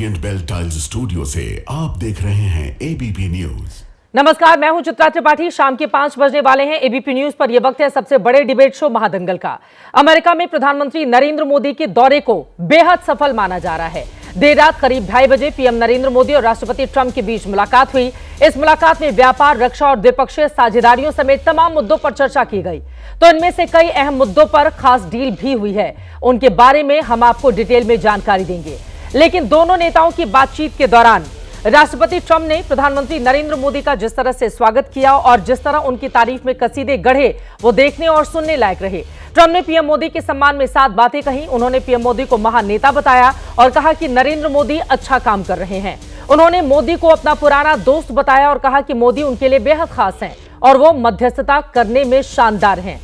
Orient bell tiles studio से आप देख रहे हैं एबीपी न्यूज। नमस्कार, मैं हूं चित्रा त्रिपाठी। शाम के 5 बजने वाले हैं। एबीपी न्यूज पर यह वक्त है सबसे बड़े डिबेट शो महादंगल का। अमेरिका में प्रधानमंत्री नरेंद्र मोदी के दौरे को बेहद सफल माना जा रहा है। देर रात करीब 2:30 बजे पीएम नरेंद्र मोदी और राष्ट्रपति ट्रंप के बीच मुलाकात हुई। इस मुलाकात में व्यापार, रक्षा और द्विपक्षीय साझेदारियों समेत तमाम मुद्दों पर चर्चा की गई। तो इनमें से कई अहम मुद्दों पर खास डील भी हुई है। उनके बारे में हम आपको डिटेल में जानकारी देंगे। लेकिन दोनों नेताओं की बातचीत के दौरान राष्ट्रपति ट्रंप ने प्रधानमंत्री नरेंद्र मोदी का जिस तरह से स्वागत किया और जिस तरह उनकी तारीफ में कसीदे गढ़े, वो देखने और सुनने लायक रहे। ट्रंप ने पीएम मोदी के सम्मान में 7 बातें कही। उन्होंने पीएम मोदी को महान नेता बताया और कहा कि नरेंद्र मोदी अच्छा काम कर रहे हैं। उन्होंने मोदी को अपना पुराना दोस्त बताया और कहा कि मोदी उनके लिए बेहद खास हैं और वो मध्यस्थता करने में शानदार हैं।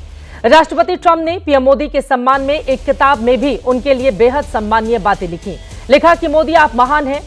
राष्ट्रपति ट्रंप ने पीएम मोदी के सम्मान में एक किताब में भी उनके लिए बेहद सम्मानीय बातें लिखी। लिखा कि मोदी आप महान हैं।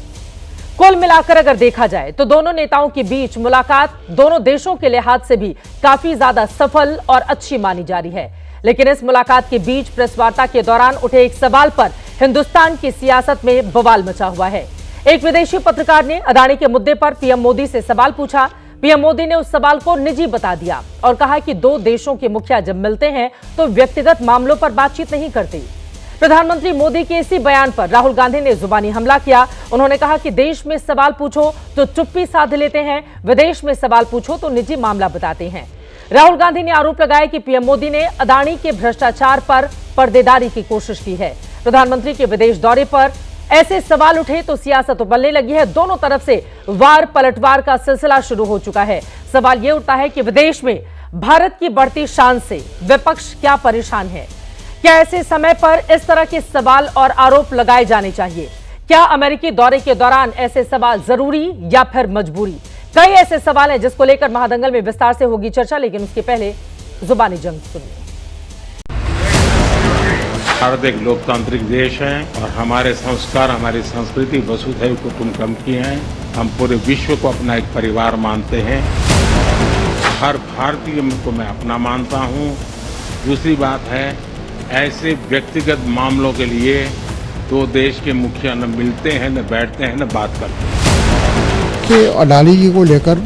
कुल मिलाकर अगर देखा जाए तो दोनों नेताओं के बीच मुलाकात दोनों देशों के लिहाज से भी काफी ज्यादा सफल और अच्छी मानी जा रही है। लेकिन इस मुलाकात के बीच प्रेस वार्ता के दौरान उठे एक सवाल पर हिंदुस्तान की सियासत में बवाल मचा हुआ है। एक विदेशी पत्रकार ने अडानी के मुद्दे पर पीएम मोदी से सवाल पूछा। पीएम मोदी ने उस सवाल को निजी बता दिया और कहा कि दो देशों के मुखिया जब मिलते हैं तो व्यक्तिगत मामलों पर बातचीत नहीं करते। प्रधानमंत्री मोदी के इसी बयान पर राहुल गांधी ने जुबानी हमला किया। उन्होंने कहा कि देश में सवाल पूछो तो चुप्पी साध लेते हैं, विदेश में सवाल पूछो तो निजी मामला बताते हैं। राहुल गांधी ने आरोप लगाया कि पीएम मोदी ने अडानी के भ्रष्टाचार पर पर्देदारी की कोशिश की है। प्रधानमंत्री के विदेश दौरे पर ऐसे सवाल उठे तो सियासत उबलने लगी है। दोनों तरफ से वार पलटवार का सिलसिला शुरू हो चुका है। सवाल यह उठता है कि विदेश में भारत की बढ़ती शान से विपक्ष क्या परेशान है? क्या ऐसे समय पर इस तरह के सवाल और आरोप लगाए जाने चाहिए? क्या अमेरिकी दौरे के दौरान ऐसे सवाल जरूरी या फिर मजबूरी? कई ऐसे सवाल हैं जिसको लेकर महादंगल में विस्तार से होगी चर्चा, लेकिन उसके पहले जुबानी जंग सुनिए। भारत एक लोकतांत्रिक देश है और हमारे संस्कार, हमारी संस्कृति वसुधैव कुटुंबकम की है। हम पूरे विश्व को अपना एक परिवार मानते हैं। हर भारतीय को मैं अपना मानता हूँ। दूसरी बात है, ऐसे व्यक्तिगत मामलों के लिए दो देश के मुखिया न मिलते हैं, न बैठते हैं, न बात करते हैं। कि अडानी जी को लेकर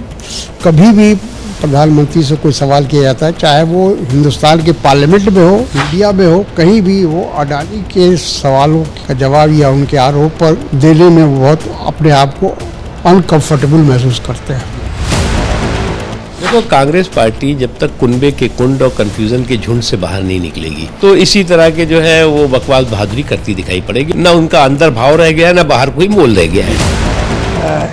कभी भी प्रधानमंत्री से कोई सवाल किया जाता है, चाहे वो हिंदुस्तान के पार्लियामेंट में हो, मीडिया में हो, कहीं भी वो अडानी के सवालों का जवाब या उनके आरोप पर देने में बहुत अपने आप को अनकंफर्टेबल महसूस करते हैं। देखो, कांग्रेस पार्टी जब तक कुनबे के कुंड और कंफ्यूजन के झुंड से बाहर नहीं निकलेगी तो इसी तरह के जो है वो बकवास बहादुरी करती दिखाई पड़ेगी। न उनका अंदर भाव रह गया है, न बाहर कोई मोल रह गया है।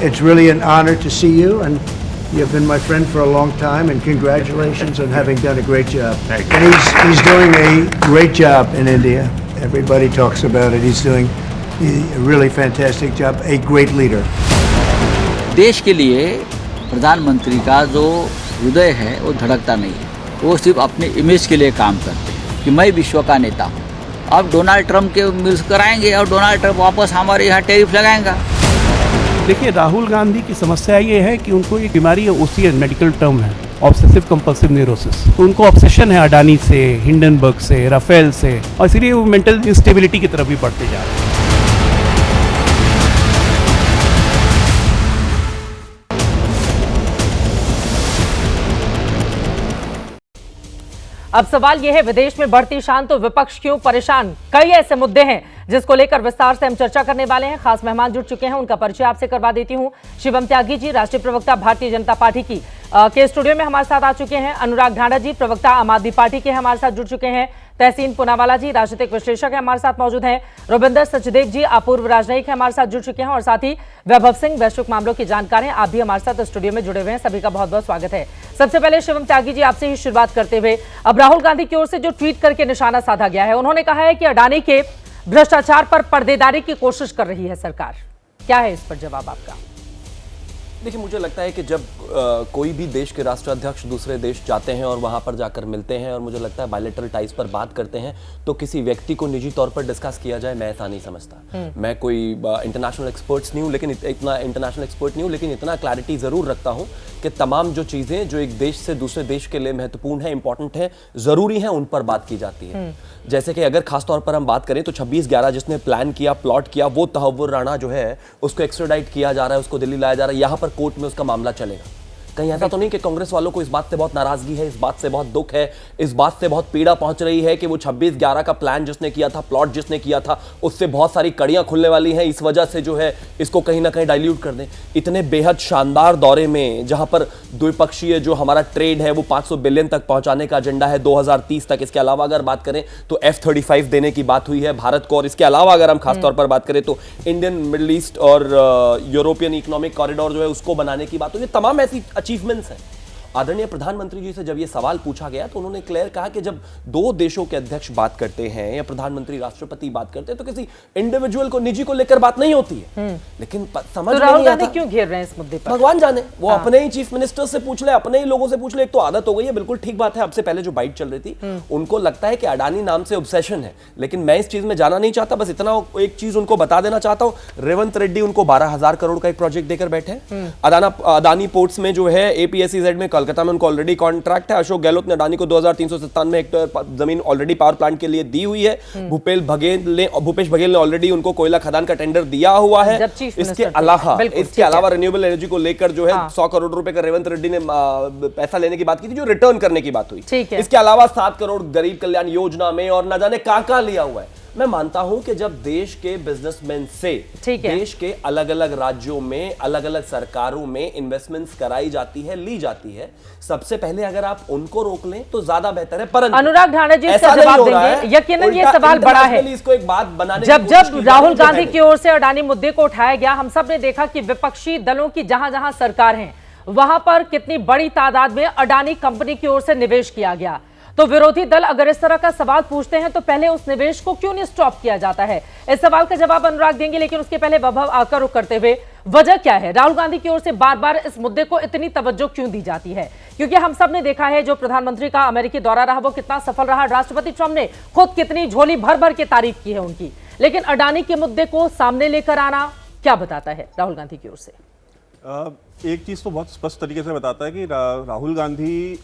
It's really an honor to see you and you've been my friend for a long time and congratulations on having done a great job. And he's doing a great job in India. Everybody talks about it. He's doing a really fantastic job. A great leader. देश के लिए प्रधानमंत्री का जो हृदय है वो धड़कता नहीं है। वो सिर्फ अपने इमेज के लिए काम करते हैं कि मैं विश्व का नेता हूँ। अब डोनाल्ड ट्रंप के मिल कराएंगे और डोनाल्ड ट्रंप वापस हमारे यहाँ टैरिफ लगाएंगा। देखिए, राहुल गांधी की समस्या ये है कि उनको एक बीमारी है, ओसीएन मेडिकल टर्म है, ऑब्सेसिव कंपल्सिव न्यूरोसिस। तो उनको ऑब्सेशन है अडानी से, हिंडनबर्ग से, राफेल से, और इसलिए वो मेंटल इंस्टेबिलिटी की तरफ भी बढ़ते जा रहे हैं। अब सवाल यह है, विदेश में बढ़ती शान तो विपक्ष क्यों परेशान? कई ऐसे मुद्दे हैं जिसको लेकर विस्तार से हम चर्चा करने वाले हैं। खास मेहमान जुड़ चुके हैं, उनका परिचय आपसे करवा देती हूं। शिवम त्यागी जी, राष्ट्रीय प्रवक्ता भारतीय जनता पार्टी की के स्टूडियो में हमारे साथ आ चुके हैं। अनुराग ढांडा जी, प्रवक्ता आम आदमी पार्टी के हमारे साथ जुड़ चुके हैं। तहसीन पूनावाला जी, राजनीतिक विश्लेषक है, हमारे साथ मौजूद हैं। रुबिंदर सचदेव जी, अपूर्व राजनयिक है, हमारे साथ जुड़ चुके हैं। और साथ ही वैभव सिंह, वैश्विक मामलों की जानकार हैं, आप भी हमारे साथ स्टूडियो में जुड़े हुए हैं। सभी का बहुत बहुत स्वागत है। सबसे पहले शिवम त्यागी जी, आपसे ही शुरुआत करते हुए, अब राहुल गांधी की ओर से जो ट्वीट करके निशाना साधा गया है, उन्होंने कहा है कि अडानी के भ्रष्टाचार पर पर्देदारी की कोशिश कर रही है सरकार। क्या है इस पर जवाब आपका? देखिए, मुझे लगता है कि जब कोई भी देश के राष्ट्राध्यक्ष दूसरे देश जाते हैं और वहाँ पर जाकर मिलते हैं और मुझे लगता है बायलैटरल टाइज पर बात करते हैं, तो किसी व्यक्ति को निजी तौर पर डिस्कस किया जाए, मैं ऐसा नहीं समझता। मैं कोई इंटरनेशनल एक्सपर्ट्स नहीं हूँ, लेकिन इतना इंटरनेशनल एक्सपर्ट नहीं हूँ, लेकिन इतना क्लैरिटी ज़रूर रखता हूँ कि तमाम जो चीज़ें जो एक देश से दूसरे देश के लिए महत्वपूर्ण है, इंपॉर्टेंट है, ज़रूरी हैं, उन पर बात की जाती है। जैसे कि अगर खास तौर पर हम बात करें तो 26/11 जिसने प्लान किया, प्लॉट किया, वो तहव्वुर राणा जो है उसको एक्स्ट्राडाइट किया जा रहा है, उसको दिल्ली लाया जा रहा है, यहाँ पर कोर्ट में उसका मामला चलेगा। कहीं ऐसा तो नहीं कि कांग्रेस वालों को इस बात से बहुत नाराजगी है, इस बात से बहुत दुख है, इस बात से बहुत पीड़ा पहुंच रही है कि वो 26/11 का प्लान जिसने किया था, प्लॉट जिसने किया था, उससे बहुत सारी कड़ियां खुलने वाली हैं, इस वजह से जो है इसको कहीं ना कहीं डाइल्यूट कर दें। इतने बेहद शानदार दौरे में जहां पर द्विपक्षीय जो हमारा ट्रेड है वो 500 बिलियन तक पहुंचाने का एजेंडा है 2030 तक। इसके अलावा अगर बात करें तो F-35 देने की बात हुई है भारत को, और इसके अलावा अगर हम खासतौर पर बात करें तो इंडियन मिडिल ईस्ट और यूरोपियन इकोनॉमिक कॉरिडोर जो है उसको बनाने की बात हुई है। तमाम ऐसी अचीवमेंट्स हैं। आदरणीय प्रधानमंत्री जी से जब ये सवाल पूछा गया तो उन्होंने क्लियर कहा कि जब दो देशों के अध्यक्ष बात करते हैं या प्रधानमंत्री राष्ट्रपति बात करते हैं तो किसी इंडिविजुअल को, निजी को लेकर बात नहीं होती है। लेकिन समझ तो राहुल गांधी क्यों घेर रहे हैं इस मुद्दे पर? भगवान जाने, वो अपने ही चीफ मिनिस्टर से पूछ ले, अपने ही लोगों से पूछ ले। एक तो आदत हो गई है, बिल्कुल ठीक बात है। अब से पहले जो बाइट चल रही थी, उनको लगता है कि अडानी नाम से ऑब्सेशन है, लेकिन मैं इस चीज में जाना नहीं चाहता। बस इतना एक चीज उनको बता देना चाहता हूं, रेवंत रेड्डी उनको 12,000 करोड़ का एक प्रोजेक्ट देकर बैठे हैं। अडानी पोर्ट्स में जो है APSEZ में कोलकाता में उनको ऑलरेडी कॉन्ट्रैक्ट है। अशोक गहलोत ने अडानी को 2397 हेक्टेयर जमीन ऑलरेडी पावर प्लांट के लिए दी हुई है। भूपेश बघेल ने ऑलरेडी उनको कोयला खदान का टेंडर दिया हुआ है। इसके अलावा रिन्यूएबल एनर्जी को लेकर जो है 100 करोड़ रुपए का रेवंत रेड्डी ने पैसा लेने की बात की थी, जो रिटर्न करने की बात हुई। इसके अलावा 7 करोड़ गरीब कल्याण योजना में और न जाने कहां लिया हुआ है। मैं मानता हूं कि जब देश के बिजनेसमैन से देश के अलग अलग राज्यों में, अलग अलग सरकारों में इन्वेस्टमेंट्स कराई जाती है, ली जाती है, सबसे पहले अगर आप उनको रोक लें तो ज्यादा बेहतर है। परंतु अनुराग ढाणा जी इसका जवाब देंगे। यकीनन ये सवाल बड़ा है। इसको एक बात बनाने जब राहुल गांधी की ओर से अडानी मुद्दे को उठाया गया, हम सब ने देखा कि विपक्षी दलों की जहां जहां सरकार है वहां पर कितनी बड़ी तादाद में अडानी कंपनी की ओर से निवेश किया गया। तो विरोधी दल अगर इस तरह का सवाल पूछते हैं तो पहले उस निवेश को क्यों नहीं स्टॉप किया जाता है? इस सवाल का जवाब अनुराग देंगे, लेकिन उसके पहले वैभव आकर रुक करते हुए, वजह क्या है राहुल गांधी की ओर से बार बार इस मुद्दे को इतनी तवज्जो क्यों दी जाती है? क्योंकि हम सब ने देखा है जो प्रधानमंत्री का अमेरिकी दौरा रहा वो कितना सफल रहा। राष्ट्रपति ट्रंप ने खुद कितनी झोली भर भर के तारीफ की है उनकी, लेकिन अडानी के मुद्दे को सामने लेकर आना क्या बताता है राहुल गांधी की ओर से? एक चीज तो बहुत स्पष्ट तरीके से बताता है कि राहुल गांधी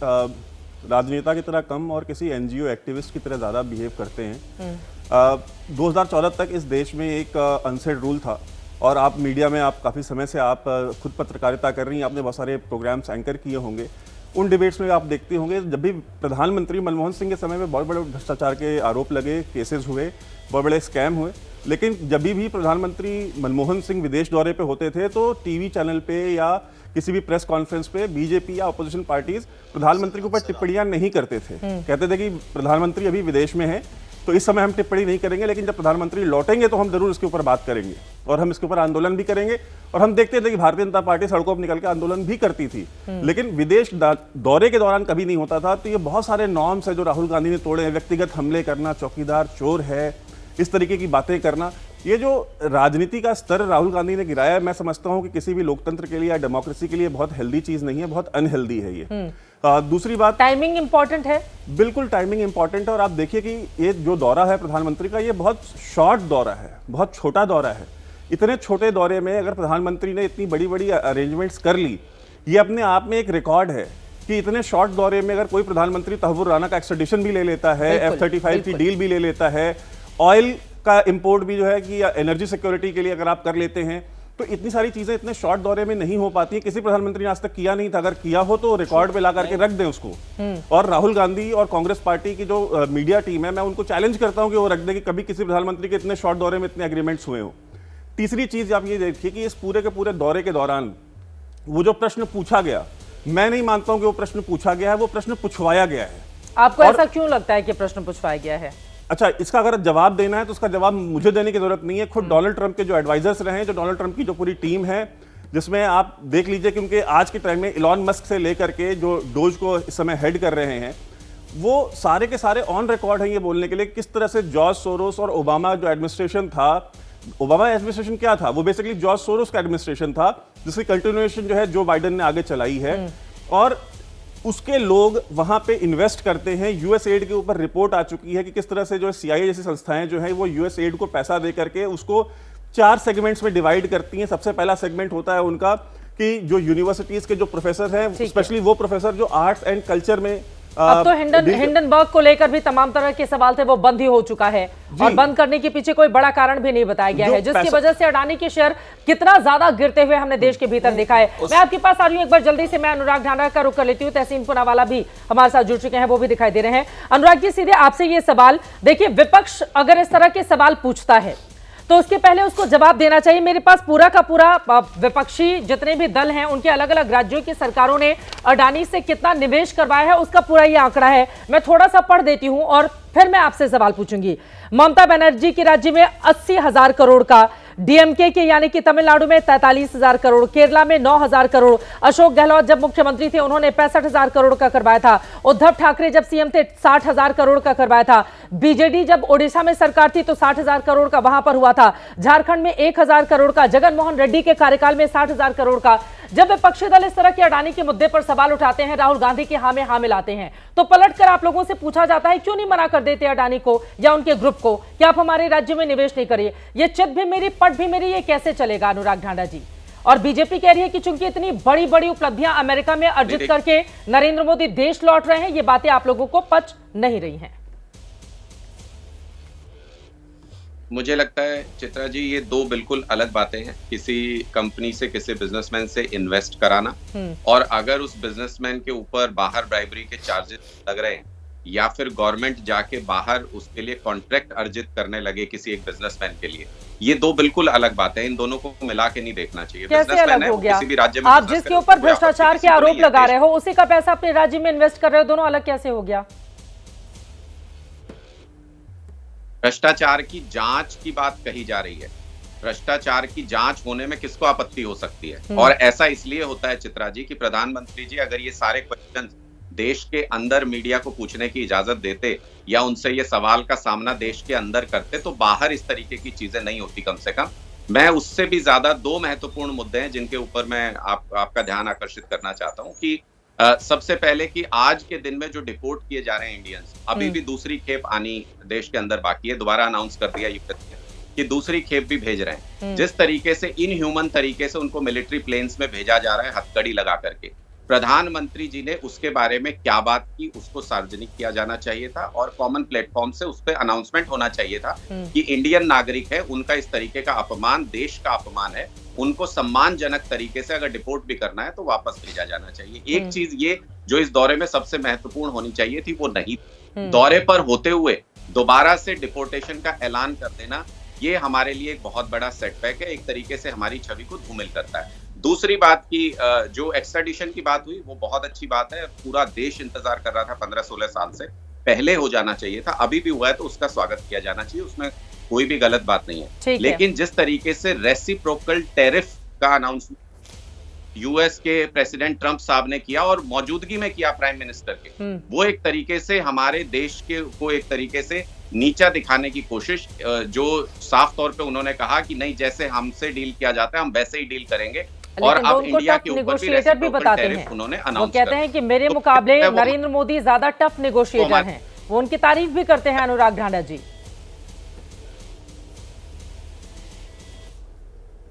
राजनेता की तरह कम और किसी NGO एक्टिविस्ट की तरह ज़्यादा बिहेव करते हैं। 2014 तक इस देश में एक अनसेड रूल था, और आप मीडिया में आप काफ़ी समय से आप खुद पत्रकारिता कर रही हैं, आपने बहुत सारे प्रोग्राम्स एंकर किए होंगे। उन डिबेट्स में आप देखते होंगे जब भी प्रधानमंत्री मनमोहन सिंह के समय में बहुत बड़े भ्रष्टाचार के आरोप लगे, केसेस हुए, बहुत बड़े स्कैम हुए, लेकिन जब भी प्रधानमंत्री मनमोहन सिंह विदेश दौरे पे होते थे तो टीवी चैनल पे या किसी भी प्रेस कॉन्फ्रेंस पे बीजेपी या अपोजिशन पार्टीज प्रधानमंत्री के ऊपर टिप्पणियां नहीं करते थे। कहते थे कि प्रधानमंत्री अभी विदेश में है तो इस समय हम टिप्पणी नहीं करेंगे, लेकिन जब प्रधानमंत्री लौटेंगे तो हम जरूर इसके ऊपर बात करेंगे और हम इसके ऊपर आंदोलन भी करेंगे। और हम देखते थे कि भारतीय जनता पार्टी सड़कों पर निकल के आंदोलन भी करती थी, लेकिन विदेश दौरे के दौरान कभी नहीं होता था। तो ये बहुत सारे नॉर्म्स है जो राहुल गांधी ने तोड़े हैं। व्यक्तिगत हमले करना, चौकीदार चोर है, इस तरीके की बातें करना, ये जो राजनीति का स्तर राहुल गांधी ने गिराया है, मैं समझता हूं कि किसी भी लोकतंत्र के लिए या डेमोक्रेसी के लिए बहुत हेल्दी चीज नहीं है, बहुत अनहेल्दी है ये। दूसरी बात, टाइमिंग इंपॉर्टेंट है। बिल्कुल टाइमिंग इंपॉर्टेंट है। और आप देखिए कि ये जो दौरा है प्रधानमंत्री का, ये बहुत शॉर्ट दौरा है, बहुत छोटा दौरा है। इतने छोटे दौरे में अगर प्रधानमंत्री ने इतनी बड़ी बड़ी अरेंजमेंट्स कर ली, ये अपने आप में एक रिकॉर्ड है कि इतने शॉर्ट दौरे में अगर कोई प्रधानमंत्री तहव्वुर राणा का एक्सट्रेडिशन भी ले लेता है, F-35 की डील भी ले लेता है, ऑयल का इंपोर्ट भी जो है कि एनर्जी सिक्योरिटी के लिए अगर आप कर लेते हैं, तो इतनी सारी चीजें इतने शॉर्ट दौरे में नहीं हो पाती है। किसी प्रधानमंत्री ने आज तक किया नहीं था। अगर किया हो तो रिकॉर्ड पे ला करके रख दें उसको। और राहुल गांधी और कांग्रेस पार्टी की जो मीडिया टीम है, मैं उनको चैलेंज करता हूं कि वो रख दें कि कभी किसी प्रधानमंत्री के इतने शॉर्ट दौरे में इतने एग्रीमेंट्स हुए हो। तीसरी चीज आप ये देखिए कि इस पूरे के पूरे दौरे के दौरान वो जो प्रश्न पूछा गया, मैं नहीं मानता हूं कि वो प्रश्न पूछा गया है, वो प्रश्न पूछवाया गया है। आपको ऐसा क्यों लगता है कि प्रश्न पूछवाया गया है? अच्छा, इसका अगर जवाब देना है तो उसका जवाब मुझे देने की जरूरत नहीं है। खुद डोनाल्ड ट्रंप के जो एडवाइजर्स रहे हैं, जो डोनाल्ड ट्रंप की जो पूरी टीम है, जिसमें आप देख लीजिए कि उनके आज के टाइम में इलॉन मस्क से लेकर के जो डोज को इस समय हेड कर रहे हैं, वो सारे के सारे ऑन रिकॉर्ड हैं ये बोलने के लिए किस तरह से जॉर्ज सोरोस और ओबामा जो एडमिनिस्ट्रेशन था, ओबामा एडमिनिस्ट्रेशन क्या था, वो बेसिकली जॉर्ज सोरोस का एडमिनिस्ट्रेशन था, जिसकी कंटिन्यूएशन जो है जो बाइडेन ने आगे चलाई है। और उसके लोग वहां पे इन्वेस्ट करते हैं। यूएस एड के ऊपर रिपोर्ट आ चुकी है कि किस तरह से जो सीआईए जैसी संस्थाएं जो हैं वो यूएस एड को पैसा दे करके उसको 4 सेगमेंट्स में डिवाइड करती हैं। सबसे पहला सेगमेंट होता है उनका कि जो यूनिवर्सिटीज के जो प्रोफेसर हैं, स्पेशली वो प्रोफेसर जो आर्ट्स एंड कल्चर में अब तो हिंडनबर्ग को लेकर भी तमाम तरह के सवाल थे, वो बंद ही हो चुका है और बंद करने के पीछे कोई बड़ा कारण भी नहीं बताया गया है, जिसकी वजह से अडानी के शेयर कितना ज्यादा गिरते हुए हमने देश के भीतर देखा है। मैं आपके पास आ रही हूँ एक बार जल्दी से, मैं अनुराग ढांडा का रुख कर लेती हूँ। तहसीन पूनावाला भी हमारे साथ जुड़ चुके हैं, वो भी दिखाई दे रहे हैं। अनुराग जी, सीधे आपसे ये सवाल, देखिए विपक्ष अगर इस तरह के सवाल पूछता है तो उसके पहले उसको जवाब देना चाहिए। मेरे पास पूरा का पूरा विपक्षी जितने भी दल हैं उनके अलग अलग राज्यों की सरकारों ने अडानी से कितना निवेश करवाया है उसका पूरा ये आंकड़ा है। मैं थोड़ा सा पढ़ देती हूं और फिर मैं आपसे सवाल पूछूंगी। ममता बनर्जी के राज्य में 80,000 करोड़ का, डीएमके के यानी कि तमिलनाडु में 43,000 करोड़, केरला में 9,000 करोड़, अशोक गहलोत जब मुख्यमंत्री थे उन्होंने 65,000 करोड़ का करवाया था, उद्धव ठाकरे जब सीएम थे 60,000 करोड़ का करवाया था, बीजेडी जब ओडिशा में सरकार थी तो 60,000 करोड़ का वहां पर हुआ था, झारखंड में 1,000 करोड़ का, जगन मोहन रेड्डी के कार्यकाल में 60,000 करोड़ का। जब विपक्षी दल इस तरह के अडानी के मुद्दे पर सवाल उठाते हैं, राहुल गांधी के हाँ में हाँ मिलाते हैं, तो पलटकर आप लोगों से पूछा जाता है क्यों नहीं मना कर देते अडानी को या उनके ग्रुप को कि आप हमारे राज्य में निवेश नहीं करिए। ये चित भी मेरी पट भी मेरी, ये कैसे चलेगा अनुराग ढांडा जी? और बीजेपी कह रही है कि चूंकि इतनी बड़ी बड़ी उपलब्धियां अमेरिका में अर्जित करके नरेंद्र मोदी देश लौट रहे हैं, ये बातें आप लोगों को पच नहीं रही हैं। मुझे लगता है चित्रा जी, ये दो बिल्कुल अलग बातें हैं। किसी कंपनी से, किसी बिजनेसमैन से इन्वेस्ट कराना और अगर उस बिजनेसमैन के ऊपर बाहर ब्राइबरी के चार्जेस लग रहे हैं या फिर गवर्नमेंट जाके बाहर उसके लिए कॉन्ट्रैक्ट अर्जित करने लगे किसी एक बिजनेसमैन के लिए, ये दो बिल्कुल अलग बातें हैं। इन दोनों को मिला के नहीं देखना चाहिए। कैसे अलग हो गया? किसी भी राज्य में आप जिसके ऊपर भ्रष्टाचार के आरोप लगा रहे हो उसी का पैसा अपने राज्य में इन्वेस्ट कर रहे हो, दोनों अलग कैसे हो गया? भ्रष्टाचार की जांच की बात कही जा रही है। भ्रष्टाचार की जांच होने में किसको आपत्ति हो सकती है? और ऐसा इसलिए होता है चित्रा जी कि प्रधानमंत्री जी अगर ये सारे क्वेश्चन देश के अंदर मीडिया को पूछने की इजाजत देते या उनसे ये सवाल का सामना देश के अंदर करते तो बाहर इस तरीके की चीजें नहीं होती। कम से कम मैं उससे भी ज्यादा दो महत्वपूर्ण मुद्दे हैं जिनके ऊपर मैं आपका ध्यान आकर्षित करना चाहता हूं कि सबसे पहले कि आज के दिन में जो डिपोर्ट किए जा रहे हैं इंडियंस, अभी भी दूसरी खेप आनी देश के अंदर बाकी है। दोबारा अनाउंस कर दिया यूपी ने कि दूसरी खेप भी भेज रहे हैं। जिस तरीके से इनह्यूमन तरीके से उनको मिलिट्री प्लेन्स में भेजा जा रहा है हथकड़ी लगा करके, प्रधानमंत्री जी ने उसके बारे में क्या बात की उसको सार्वजनिक किया जाना चाहिए था और कॉमन प्लेटफॉर्म से उस पर अनाउंसमेंट होना चाहिए था कि इंडियन नागरिक है, उनका इस तरीके का अपमान देश का अपमान है, उनको सम्मानजनक तरीके से अगर डिपोर्ट भी करना है तो वापस भेजा जाना चाहिए। एक चीज ये जो इस दौरे में सबसे महत्वपूर्ण होनी चाहिए थी वो नहीं, दौरे पर होते हुए दोबारा से डिपोर्टेशन का ऐलान कर देना ये हमारे लिए एक बहुत बड़ा सेटबैक है, एक तरीके से हमारी छवि को धूमिल करता है। दूसरी बात की जो एक्स्ट्राडिशन की बात हुई वो बहुत अच्छी बात है। पूरा देश इंतजार कर रहा था 15-16 साल से, पहले हो जाना चाहिए था, अभी भी हुआ है तो उसका स्वागत किया जाना चाहिए, उसमें कोई भी गलत बात नहीं है। लेकिन जिस तरीके से रेसिप्रोकल टैरिफ का अनाउंसमेंट यूएस के प्रेसिडेंट ट्रंप साहब ने किया और मौजूदगी में किया प्राइम मिनिस्टर के, वो एक तरीके से हमारे देश के को एक तरीके से नीचा दिखाने की कोशिश, जो साफ तौर पे उन्होंने कहा कि नहीं जैसे हमसे डील किया जाता है हम वैसे ही डील करेंगे। और अब इंडिया के ऊपर भी रेसिप्रोकल टैरिफ उन्होंने अनाउंस वो कहते हैं कि मेरे मुकाबले नरेंद्र मोदी ज्यादा टफ नेगोशिएटर हैं, वो उनकी तारीफ भी करते हैं अनुराग ढांडा जी।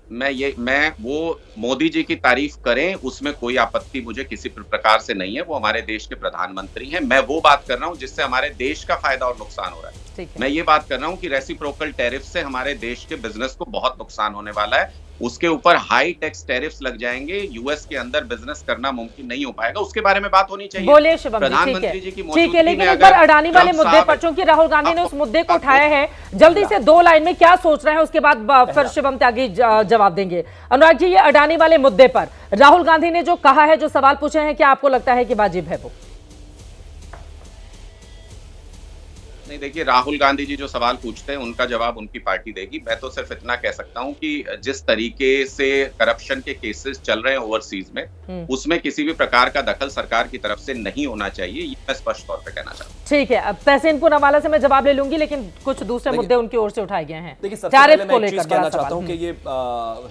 मैं वो मोदी जी की तारीफ करें उसमें कोई आपत्ति मुझे किसी प्रकार से नहीं है, वो हमारे देश के प्रधानमंत्री हैं। मैं वो बात कर रहा हूं जिससे हमारे देश का फायदा और नुकसान हो रहा है। मैं ये बात कर रहा हूं कि रेसिप्रोकल टैरिफ से हमारे देश के बिजनेस को बहुत नुकसान होने वाला है, उसके ऊपर हाई टैक्स टैरिफ्स लग जाएंगे, यूएस के अंदर बिजनेस करना मुमकिन नहीं हो पाएगा, उसके बारे में बात होनी चाहिए। बोलिए शिवम जी, प्रधानमंत्री जी की मौजूदगी में लेकिन एक बार अडानी वाले मुद्दे पर, चूंकि राहुल गांधी ने उस मुद्दे को उठाया है, जल्दी से 2 लाइन में क्या सोच रहे हैं उसके बाद फिर शिवम त्यागी जवाब देंगे। अनुराग जी, ये अडानी वाले मुद्दे पर राहुल गांधी ने जो कहा है, जो सवाल पूछे हैं, क्या आपको लगता है कि वाजिब है वो? नहीं, देखिए, राहुल गांधी जी जो सवाल पूछते हैं उनका जवाब उनकी पार्टी देगी। मैं तो सिर्फ इतना कह सकता हूं कि जिस तरीके से करप्शन के केसेस चल रहे हैं ओवरसीज में, उसमें किसी भी प्रकार का दखल सरकार की तरफ से नहीं होना चाहिए, ये मैं स्पष्ट तौर पे कहना चाहता हूं। ठीक है, अब तहसीन पूनावाला से मैं जवाब ले लूंगी, लेकिन कुछ दूसरे मुद्दे उनकी ओर से उठाए गए हैं। देखिए, सबसे पहले मैं एक चीज कहना चाहता हूं कि ये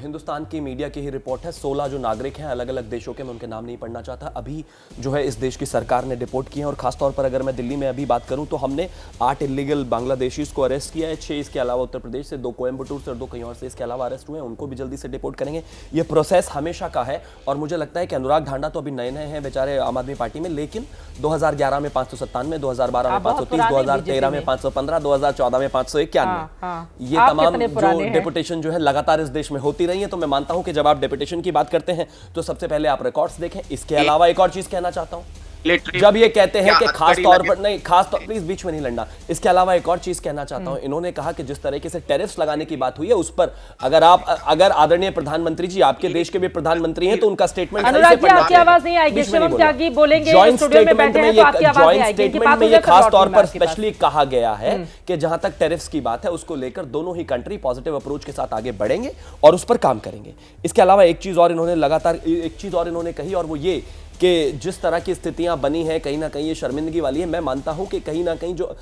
हिंदुस्तान की मीडिया की ही रिपोर्ट है। 16 जो नागरिक हैं अलग अलग देशों के, मैं उनके नाम नहीं पढ़ना चाहता, अभी जो है इस देश की सरकार ने डिपोर्ट किए हैं। और खासतौर पर अगर मैं दिल्ली में अभी बात करूं तो हमने 8 इलीगल बांग्लादेशीज को अरेस्ट किया है, 6 इसके अलावा उत्तर प्रदेश से, 2 कोयम्बटूर से और 2 कहीं और से इसके अलावा अरेस्ट हुए हैं, उनको भी जल्दी से डिपोर्ट करेंगे। ये प्रोसेस हमेशा का है और मुझे लगता है कि अनुराग ढांडा तो अभी नए नए हैं बेचारे आम आदमी पार्टी में, लेकिन 2011 में 597, 2012 में 530, 2013 में 515, 2014 में 591, ये तमाम जो डेपुटेशन जो है लगातार इस देश में होती रही है। तो मैं मानता हूं कि जब आप डेपुटेशन की बात करते हैं तो सबसे पहले आप रिकॉर्ड्स देखें। इसके अलावा एक और चीज कहना चाहता हूं, जब ये कहते हैं कि खास तौर पर नहीं, खास तौर प्लीज बीच में नहीं लड़ना, इसके अलावा एक और चीज कहना चाहता हूं। इन्होंने कहा कि जिस तरीके से टैरिफ्स लगाने की बात हुई है उस पर अगर आदरणीय प्रधानमंत्री जी आपके देश के भी प्रधानमंत्री हैं तो उनका स्टेटमेंट अनुराग जी, आपकी आवाज नहीं आएगी, शिवम त्यागी बोलेंगे, स्टूडियो में बैठे हैं तो आपकी आवाज नहीं आएगी। स्टेटमेंट में ये खास तौर पर स्पेशली कहा गया है कि जहां तक टैरिफ्स की बात है उसको लेकर दोनों ही कंट्री पॉजिटिव अप्रोच के साथ आगे बढ़ेंगे और उस पर काम करेंगे। इसके अलावा एक चीज और इन्होंने कही और वो ये कि जिस तरह की स्थितियां बनी हैं कहीं ना कहीं ये शर्मिंदगी वाली है। मैं मानता हूं कि कहीं ना कहीं जो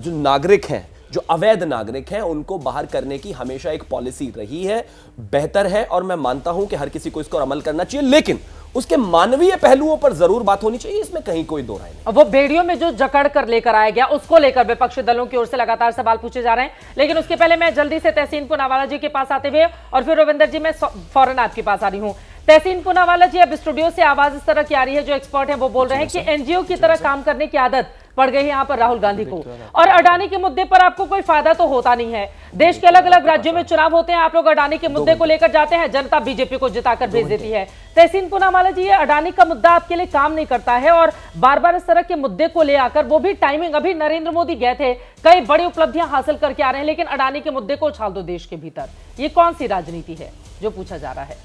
नागरिक हैं, जो अवैध नागरिक हैं, उनको बाहर करने की हमेशा एक पॉलिसी रही है, बेहतर है और मैं मानता हूं कि हर किसी को इसको अमल करना चाहिए, लेकिन उसके मानवीय पहलुओं पर जरूर बात होनी चाहिए, इसमें कहीं कोई दो राय नहीं। वो बेड़ियों में जो जकड़ कर लेकर आया गया उसको लेकर विपक्षी दलों की ओर से लगातार सवाल पूछे जा रहे हैं, लेकिन उसके पहले मैं जल्दी से तहसीन पूनावाला जी के पास आते हुए और फिर रविंदर जी मैं फौरन आपके पास आ रही हूं। तहसीन पूनावाला जी, अब स्टूडियो से आवाज इस तरह की आ रही है, जो एक्सपर्ट हैं वो बोल रहे हैं कि एनजीओ की तरह काम करने की आदत पड़ गई है यहाँ पर राहुल गांधी को, और अडानी के मुद्दे पर आपको कोई फायदा तो होता नहीं है। देश के अलग अलग राज्यों में चुनाव होते हैं, आप लोग अडानी के मुद्दे को लेकर जाते हैं, जनता बीजेपी को जिताकर भेज देती है। तहसीन पूनावाला जी, ये अडानी का मुद्दा आपके लिए काम नहीं करता है और बार बार इस तरह के मुद्दे को ले आकर, वो भी टाइमिंग, अभी नरेंद्र मोदी गए थे, कई बड़ी उपलब्धियां हासिल करके आ रहे हैं, लेकिन अडानी के मुद्दे को उछाल दो देश के भीतर, ये कौन सी राजनीति है जो पूछा जा रहा है?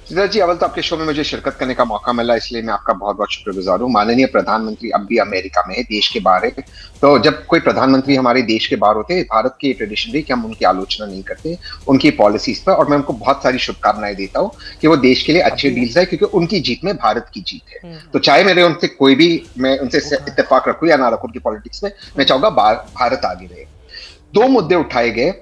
सिद्धार्थ जी, अव्वल तो आपके शो में मुझे शिरकत करने का मौका मिला, इसलिए मैं आपका बहुत बहुत शुक्रगुजार हूँ। माननीय प्रधानमंत्री अब भी अमेरिका में है, देश के बाहर है, तो जब कोई प्रधानमंत्री हमारे देश के बाहर होते हैं, भारत की ट्रेडिशन रही कि हम उनकी आलोचना नहीं करते उनकी पॉलिसीज पर, और मैं उनको बहुत सारी शुभकामनाएं देता हूँ कि वो देश के लिए अच्छे डील्स है, क्योंकि उनकी जीत में भारत की जीत है। तो चाहे मेरे उनसे कोई भी, मैं उनसे इत्तेफाक रखूँ या ना रखूँ उनकी पॉलिटिक्स में, मैं चाहूंगा भारत आगे रहे। 2 मुद्दे उठाए गए,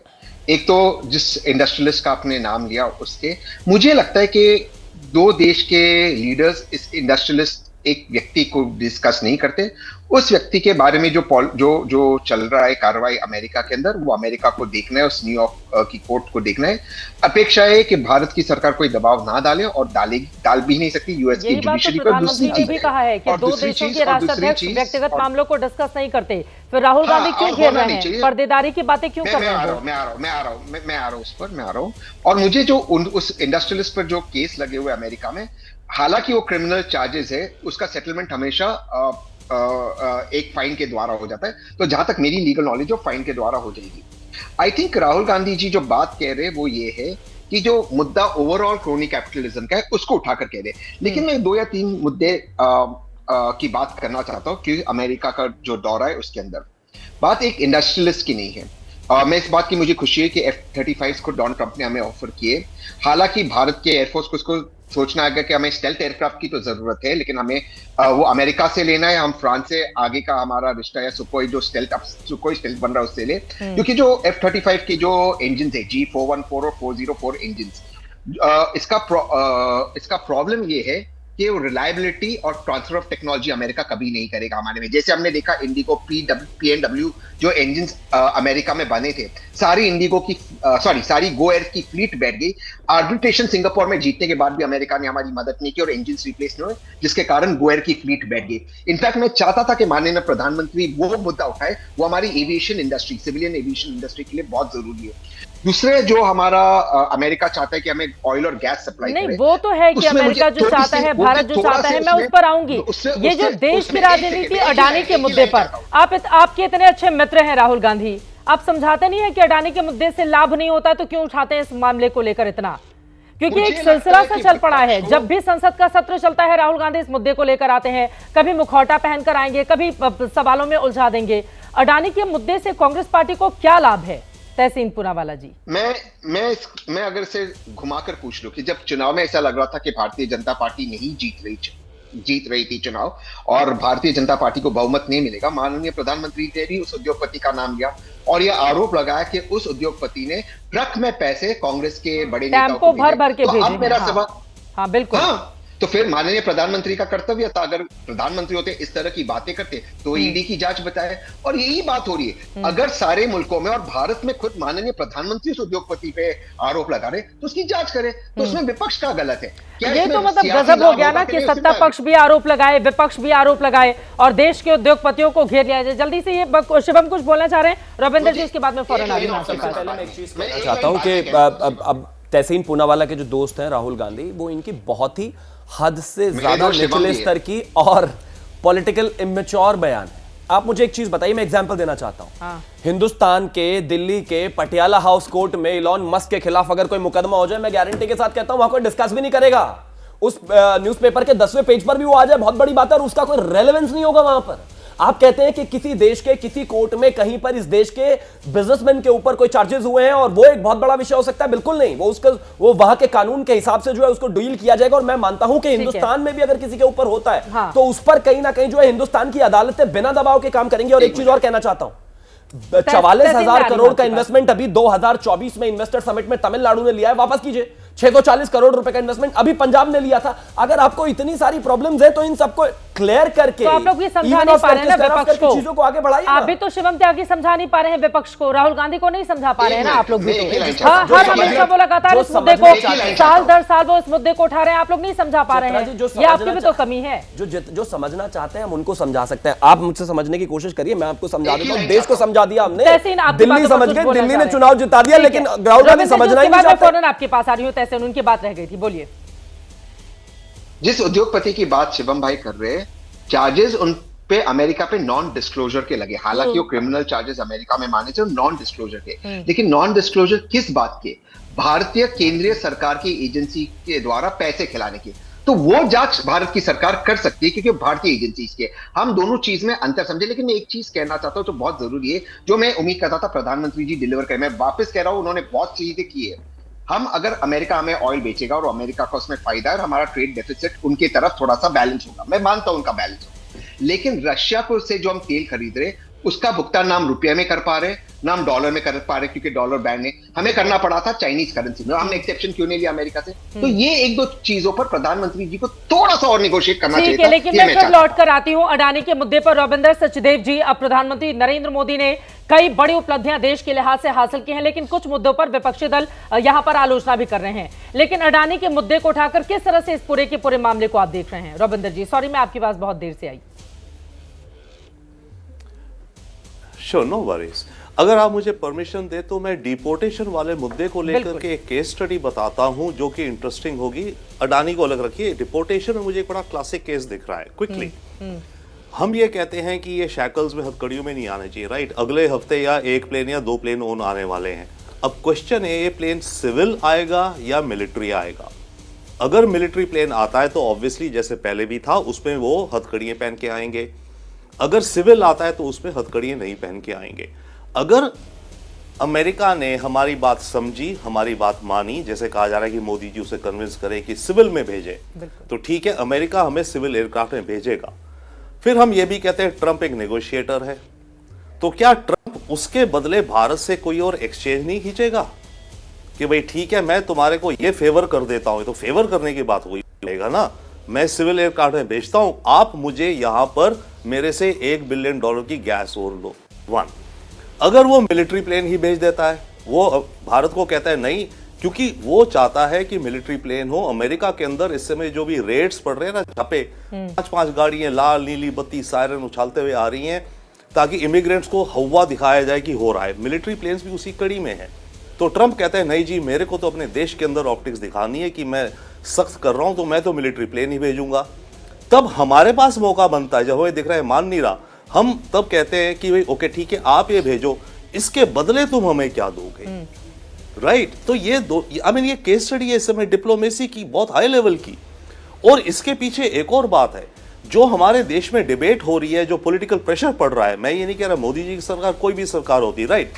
एक तो जिस इंडस्ट्रियलिस्ट का आपने नाम लिया उसके, मुझे लगता है कि 2 देश के लीडर्स इस इंडस्ट्रियलिस्ट एक व्यक्ति को डिस्कस नहीं करते, उस व्यक्ति के बारे में जो चल रहा है कार्रवाई अमेरिका के अंदर, वो अमेरिका को देखना है, उस न्यूयॉर्क की कोर्ट को देखना है। अपेक्षा है कि भारत की सरकार कोई दबाव ना डाले और डाल भी नहीं सकती यूएस की जुडिशरी पर। दूसरी चीज भी कहा है कि 2 देशों के राष्ट्राध्यक्ष व्यक्तिगत मामलों को डिस्कस नहीं करते, फिर राहुल गांधी क्यों घेर रहे हैं, पर्देदारी की बातें क्यों कर रहे हैं? मैं आ रहा हूं और मुझे जो उस इंडस्ट्रियलिस्ट पर जो केस लगे हुए अमेरिका में, हालांकि वो क्रिमिनल चार्जेस है, उसका सेटलमेंट हमेशा एक फाइन के द्वारा हो जाता है, तो जहां तक मेरी लीगल नॉलेज हो फाइन के द्वारा हो जाएगी। आई थिंक राहुल गांधी जी जो बात कह रहे हैं वो ये है कि जो मुद्दा ओवरऑल क्रोनी कैपिटलिज्म का है उसको उठाकर कह रहे हैं, लेकिन मैं 2 या 3 मुद्दे की बात करना चाहता हूं कि अमेरिका का जो दौरा है उसके अंदर बात एक इंडस्ट्रियलिस्ट की नहीं है। मैं इस बात की मुझे खुशी है कि F-35 को डोनाल्ड ट्रंप ने हमें ऑफर किए। हालांकि भारत के एयरफोर्स को इसको सोचना है कि हमें स्टेल्थ एयरक्राफ्ट की तो जरूरत है, लेकिन हमें वो अमेरिका से लेना है, हम फ्रांस से आगे का हमारा रिश्ता है, सुकोई स्टेल्थ बन रहा है उससे ले, क्योंकि जो F-35 के जो इंजन है G414 और 404 इंजन, इसका प्रॉब्लम ये है कि वो रिलायबिलिटी और ट्रांसफर ऑफ टेक्नोलॉजी अमेरिका कभी नहीं करेगा हमारे में। जैसे हमने देखा इंडिगो PNW जो इंजन अमेरिका में बने थे, सारी इंडिगो की सारी गो एयर की फ्लीट बैठ गई। आर्बिट्रेशन सिंगापुर में जीतने के बाद भी अमेरिका ने हमारी मदद नहीं की और इंजन रिप्लेस नहीं हुए, जिसके कारण गो एयर की फ्लीट बैठ गई। इनफैक्ट मैं चाहता था कि माननीय प्रधानमंत्री वो मुद्दा उठाए, वो हमारी aviation industry, civilian aviation industry के लिए बहुत जरूरी है। दूसरे जो हमारा अमेरिका चाहता है कि हमें ऑयल और गैस सप्लाई नहीं करे, वो तो है कि अमेरिका जो चाहता है, भारत जो चाहता है, मैं उस पर आऊंगी। ये जो देश की राजनीति अडानी के मुद्दे पर, आपके इतने अच्छे मित्र हैं राहुल गांधी, आप समझाते नहीं है कि अडानी के मुद्दे से लाभ नहीं होता तो क्यों उठाते हैं इस मामले को लेकर इतना? क्योंकि मुझे एक सिलसिला लगता है सा कि चल पड़ा है। विपक्ष जब भी संसद का सत्र चलता है राहुल गांधी इस मुद्दे को लेकर आते हैं, कभी मुखौटा पहनकर आएंगे, कभी सवालों में उलझा देंगे। अडानी के मुद्दे से कांग्रेस पार्टी को क्या लाभ है? तहसीन पूनावाला जी, मैं अगर इसे घुमाकर पूछ लूं कि जब चुनाव में ऐसा लग रहा था कि भारतीय जनता पार्टी नहीं जीत रही थी चुनाव और भारतीय जनता पार्टी को बहुमत नहीं मिलेगा, माननीय प्रधानमंत्री ने भी उस उद्योगपति का नाम लिया और यह आरोप लगाया कि उस उद्योगपति ने ट्रक में पैसे कांग्रेस के बड़े नेताओं को भर के भेजे। अब मेरा सवाल, हाँ बिल्कुल, तो फिर माननीय प्रधानमंत्री का कर्तव्य था, अगर प्रधानमंत्री होते इस तरह की बातें करते तो ईडी की जांच बताए। और यही बात हो रही है, अगर सारे मुल्कों में और भारत में खुद माननीय प्रधानमंत्री उस उद्योगपति पे आरोप लगा रहे तो उसकी जांच करे, तो उसमें विपक्ष का गलत है क्या? ये तो मतलब गजब हो गया ना कि सत्ता पक्ष भी आरोप लगाए, विपक्ष भी आरोप लगाए और देश के उद्योगपतियों को घेर लिया जाए। जल्दी से ये शिवम कुछ बोलना चाह रहे हैं, रविंदर जी इसके बाद में फौरन आ चाहता हूं कि अब तहसीन पूनावाला के जो दोस्त हैं राहुल गांधी, वो इनकी बहुत ही हद से ज्यादा निचले स्तर की और पॉलिटिकल इमेच्योर बयान है। आप मुझे एक चीज बताइए, मैं एग्जांपल देना चाहता हूं। हिंदुस्तान के दिल्ली के पटियाला हाउस कोर्ट में इलॉन मस्क के खिलाफ अगर कोई मुकदमा हो जाए, मैं गारंटी के साथ कहता हूं वहां कोई डिस्कस भी नहीं करेगा। उस न्यूज़पेपर के 10वें पेज पर भी वो आ जाए, बहुत बड़ी बात है, और उसका कोई रेलेवेंस नहीं होगा वहां पर। आप कहते हैं कि किसी देश के किसी कोर्ट में कहीं पर इस देश के बिजनेसमैन के ऊपर कोई चार्जेस हुए हैं और वो एक बहुत बड़ा विषय हो सकता है, बिल्कुल नहीं। वो वहां के कानून के हिसाब से जो है उसको डील किया जाएगा। और मैं मानता हूं कि हिंदुस्तान में भी अगर किसी के ऊपर होता है तो उस पर कहीं ना कहीं जो है हिंदुस्तान की अदालतें बिना दबाव के काम करेंगी। और एक चीज और कहना चाहता हूं, 44,000 करोड़ का इन्वेस्टमेंट अभी 2024 में इन्वेस्टर समिट में तमिलनाडु ने लिया है, वापस कीजिए। 640 करोड़ रुपए का इन्वेस्टमेंट अभी पंजाब ने लिया था। अगर आपको इतनी सारी प्रॉब्लम्स है तो इन सबको क्लियर करके, तो आप लोग ये समझा नहीं पा रहे हैं ना विपक्ष को, चीजों को आगे बढ़ाइए। आप भी तो शिवम त्यागी समझा नहीं पा रहे हैं विपक्ष को, राहुल गांधी को नहीं समझा पा रहे हैं ना आप लोग भी। हर हमेशा वो लगातार इस मुद्दे को साल दर साल वो इस मुद्दे को उठा रहे हैं, आप लोग नहीं समझा पा रहे हैं। ये आपकी भी तो कमी है। जो समझना चाहते हैं हम उनको समझा सकते हैं। आप मुझसे समझने की कोशिश करिए, मैं आपको समझा देता हूं। देश को समझा दिया हमने, दिल्ली समझ गए, दिल्ली ने चुनाव जिता दिया, लेकिन राहुल गांधी समझना ही नहीं चाहते। फौरन आपके पास आ रही हूं, तहसीन उनकी बात रह गई थी, बोलिए। जिस उद्योगपति की बात शिवम भाई कर रहे हैं, चार्जेस उन पे अमेरिका पे नॉन डिस्क्लोजर के लगे। हालांकि वो क्रिमिनल चार्जेस अमेरिका में माने थे नॉन डिस्क्लोजर के, लेकिन नॉन डिस्क्लोजर किस बात के? भारतीय केंद्रीय सरकार की एजेंसी के द्वारा पैसे खिलाने की। तो वो जांच भारत की सरकार कर सकती है क्योंकि भारतीय एजेंसी के। हम दोनों चीज में अंतर समझे। लेकिन मैं एक चीज कहना चाहता हूं जो बहुत जरूरी है, जो मैं उम्मीद करता था प्रधानमंत्री जी डिलीवर करें। मैं वापस कह रहा हूं, उन्होंने बहुत चीजें की है। हम अगर अमेरिका हमें ऑयल बेचेगा और अमेरिका का उसमें फायदा है और हमारा ट्रेड डेफिसिट उनकी तरफ थोड़ा सा बैलेंस होगा, मैं मानता हूं उनका बैलेंस होगा। लेकिन रशिया को से जो हम तेल खरीद रहे उसका भुगतान ना हम रुपये में कर पा रहे, ना हम डॉलर में कर पा रहे, क्योंकि डॉलर बैन है। हमें करना पड़ा था चाइनीज करेंसी में। हमने एक्सेप्शन क्यों नहीं लिया अमेरिका से? तो ये एक दो चीजों पर प्रधानमंत्री जी को थोड़ा सा और निगोशिएट करना चाहिए था। लेकिन मैं फिर लौट कर आती हूं अडानी के मुद्दे पर। रविंदर सचदेव जी, अब प्रधानमंत्री नरेंद्र मोदी ने कई बड़ी उपलब्धियां देश के लिहाज से हासिल की हैं, लेकिन कुछ मुद्दों पर विपक्षी दल यहां पर आलोचना भी कर रहे हैं। लेकिन अडानी के मुद्दे को उठाकर किस तरह से इस पूरे के पूरे मामले को आप देख रहे हैं? रविंदर जी, सॉरी मैं आपकी पास बहुत देर से आई। Sure, no worries. अगर आप मुझे परमिशन दे तो मैं डिपोर्टेशन वाले मुद्दे को लेकर के एक केस स्टडी बताता हूं जो कि इंटरेस्टिंग होगी। अडानी को अलग रखिए, डिपोर्टेशन में मुझे एक बड़ा क्लासिक केस दिख रहा है। क्विकली हम ये कहते हैं कि ये शैकल्स में हथकड़ियों में नहीं आने चाहिए, राइट? अगले हफ्ते या एक प्लेन या दो प्लेन ओन आने वाले हैं। अब क्वेश्चन है, ये प्लेन सिविल आएगा या मिलिट्री आएगा? अगर मिलिट्री प्लेन आता है तो ऑब्वियसली जैसे पहले भी था उसमें वो हथकड़ियां पहन के आएंगे। अगर सिविल आता है तो उसमें हथकड़ियां नहीं पहन के आएंगे। अगर अमेरिका ने हमारी बात समझी, हमारी बात मानी, जैसे कहा जा रहा है कि मोदी जी उसे कन्विंस करें कि सिविल में भेजे, तो ठीक है, अमेरिका हमें सिविल एयरक्राफ्ट में भेजेगा। फिर हम ये भी कहते हैं ट्रंप एक नेगोशिएटर है, तो क्या ट्रंप उसके बदले भारत से कोई और एक्सचेंज नहीं खींचेगा कि भाई ठीक है मैं तुम्हारे को ये फेवर कर देता हूं? तो फेवर करने की बात हुई लेगा ना, मैं सिविल एयरक्राफ्ट में भेजता हूं, आप मुझे यहां पर मेरे से $1 बिलियन की गैस और लो। वन, अगर वो मिलिट्री प्लेन ही भेज देता है, वो भारत को कहता है नहीं, क्योंकि वो चाहता है कि मिलिट्री प्लेन हो। अमेरिका के अंदर इस समय जो भी रेड्स पड़ रहे हैं ना, छापे, 5-5 गाड़ियां लाल नीली बत्ती सायरन उछालते हुए आ रही हैं ताकि इमिग्रेंट्स को हवा दिखाया जाए कि हो रहा है। मिलिट्री प्लेन्स भी उसी कड़ी में है। तो ट्रंप कहते हैं नहीं जी, मेरे को तो अपने देश के अंदर ऑप्टिक्स दिखानी है कि मैं सख्त कर रहा हूं, तो मैं तो मिलिट्री प्लेन ही भेजूंगा। तब हमारे पास मौका बनता है, जब हमें दिख रहा है मान नहीं रहा, हम तब कहते हैं कि भाई ओके ठीक है, आप ये भेजो, इसके बदले तुम हमें क्या दोगे? राइट तो ये दो ये केस स्टडी है इस समय डिप्लोमेसी की बहुत हाई लेवल की। और इसके पीछे एक और बात है, जो हमारे देश में डिबेट हो रही है, जो पॉलिटिकल प्रेशर पड़ रहा है, मैं ये नहीं कह रहा मोदी जी की सरकार, कोई भी सरकार होती, राइट,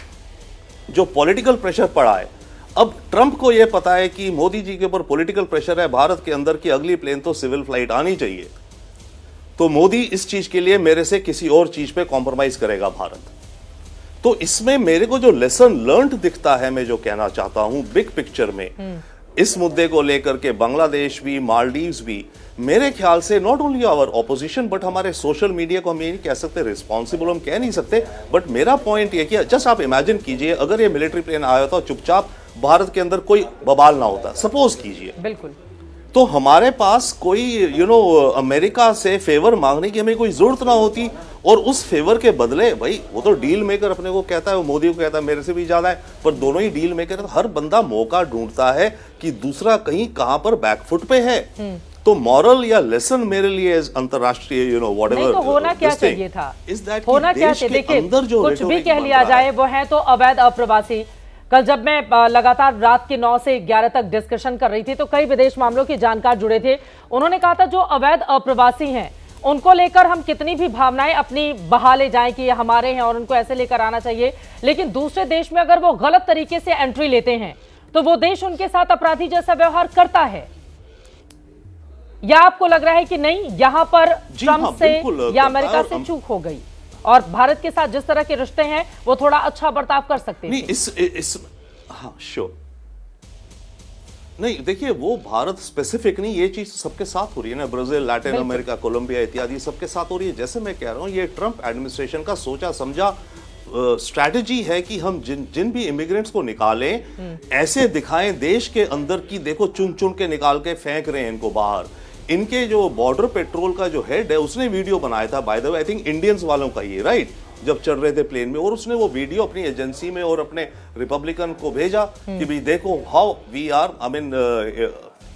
जो पॉलिटिकल प्रेशर पड़ा है, अब ट्रंप को यह पता है कि मोदी जी के ऊपर पॉलिटिकल प्रेशर है भारत के अंदर की अगली प्लेन तो सिविल फ्लाइट आनी चाहिए, तो मोदी इस चीज के लिए मेरे से किसी और चीज पे कॉम्प्रोमाइज करेगा भारत। तो इसमें मेरे को जो लेसन लर्न्ड दिखता है, मैं जो कहना चाहता हूं बिग पिक्चर में इस मुद्दे को लेकर के, बांग्लादेश भी, मालदीव्स भी, मेरे ख्याल से not only our opposition but हमारे सोशल मीडिया को हम ये नहीं कह सकते रिस्पॉन्सिबल, हम कह नहीं सकते, बट मेरा पॉइंट ये कि जस्ट आप इमेजिन कीजिए अगर ये मिलिट्री प्लेन आया होता चुपचाप भारत के अंदर कोई बवाल ना होता, सपोज कीजिए, बिल्कुल, तो हमारे पास कोई अमेरिका से फेवर मांगने की हमें कोई जरूरत ना होती, और उस फेवर के बदले भाई वो तो डील मेकर अपने को कहता है, वो मोदी को कहता है मेरे से भी ज्यादा है, पर दोनों ही डील मेकर है, हर बंदा मौका ढूंढता है कि दूसरा कहीं कहां पर बैकफुट पे है। तो मॉरल या लेसन मेरे लिए अंतरराष्ट्रीय व्हाटएवर तो होना क्या चाहिए था, होना क्या चाहिए, देखिए कुछ भी कह लिया जाए वो है तो अवैध अप्रवासी। कल जब मैं लगातार रात के 9 से 11 तक डिस्कशन कर रही थी तो कई विदेश मामलों के जानकार जुड़े थे, उन्होंने कहा था जो अवैध अप्रवासी हैं उनको लेकर हम कितनी भी भावनाएं अपनी बहा ले जाएं कि ये हमारे हैं और उनको ऐसे लेकर आना चाहिए, लेकिन दूसरे देश में अगर वो गलत तरीके से एंट्री लेते हैं तो वो देश उनके साथ अपराधी जैसा व्यवहार करता है। या आपको लग रहा है कि नहीं, यहां पर ट्रंप से या अमेरिका से चूक हो गई और भारत के साथ जिस तरह के रिश्ते हैं वो थोड़ा अच्छा बर्ताव कर सकते हैं? हाँ श्योर, नहीं देखिए वो भारत स्पेसिफिक नहीं, ये चीज सबके साथ हो रही है ना, ब्राजील, लैटिन अमेरिका, कोलंबिया इत्यादि सबके साथ हो रही है। जैसे मैं कह रहा हूं ये ट्रंप एडमिनिस्ट्रेशन का सोचा समझा स्ट्रैटेजी है कि हम जिन भी इमिग्रेंट्स को निकालें ऐसे दिखाएं देश के अंदर की देखो चुन चुन के निकाल के फेंक रहे हैं इनको बाहर। इनके जो बॉर्डर पेट्रोल का जो हेड है उसने वीडियो बनाया था, by the way I think Indians वालों का ये, राइट, जब चढ़ रहे थे प्लेन में, और उसने वो वीडियो अपनी एजेंसी में और अपने रिपब्लिकन को भेजा कि भाई देखो हाउ वी आर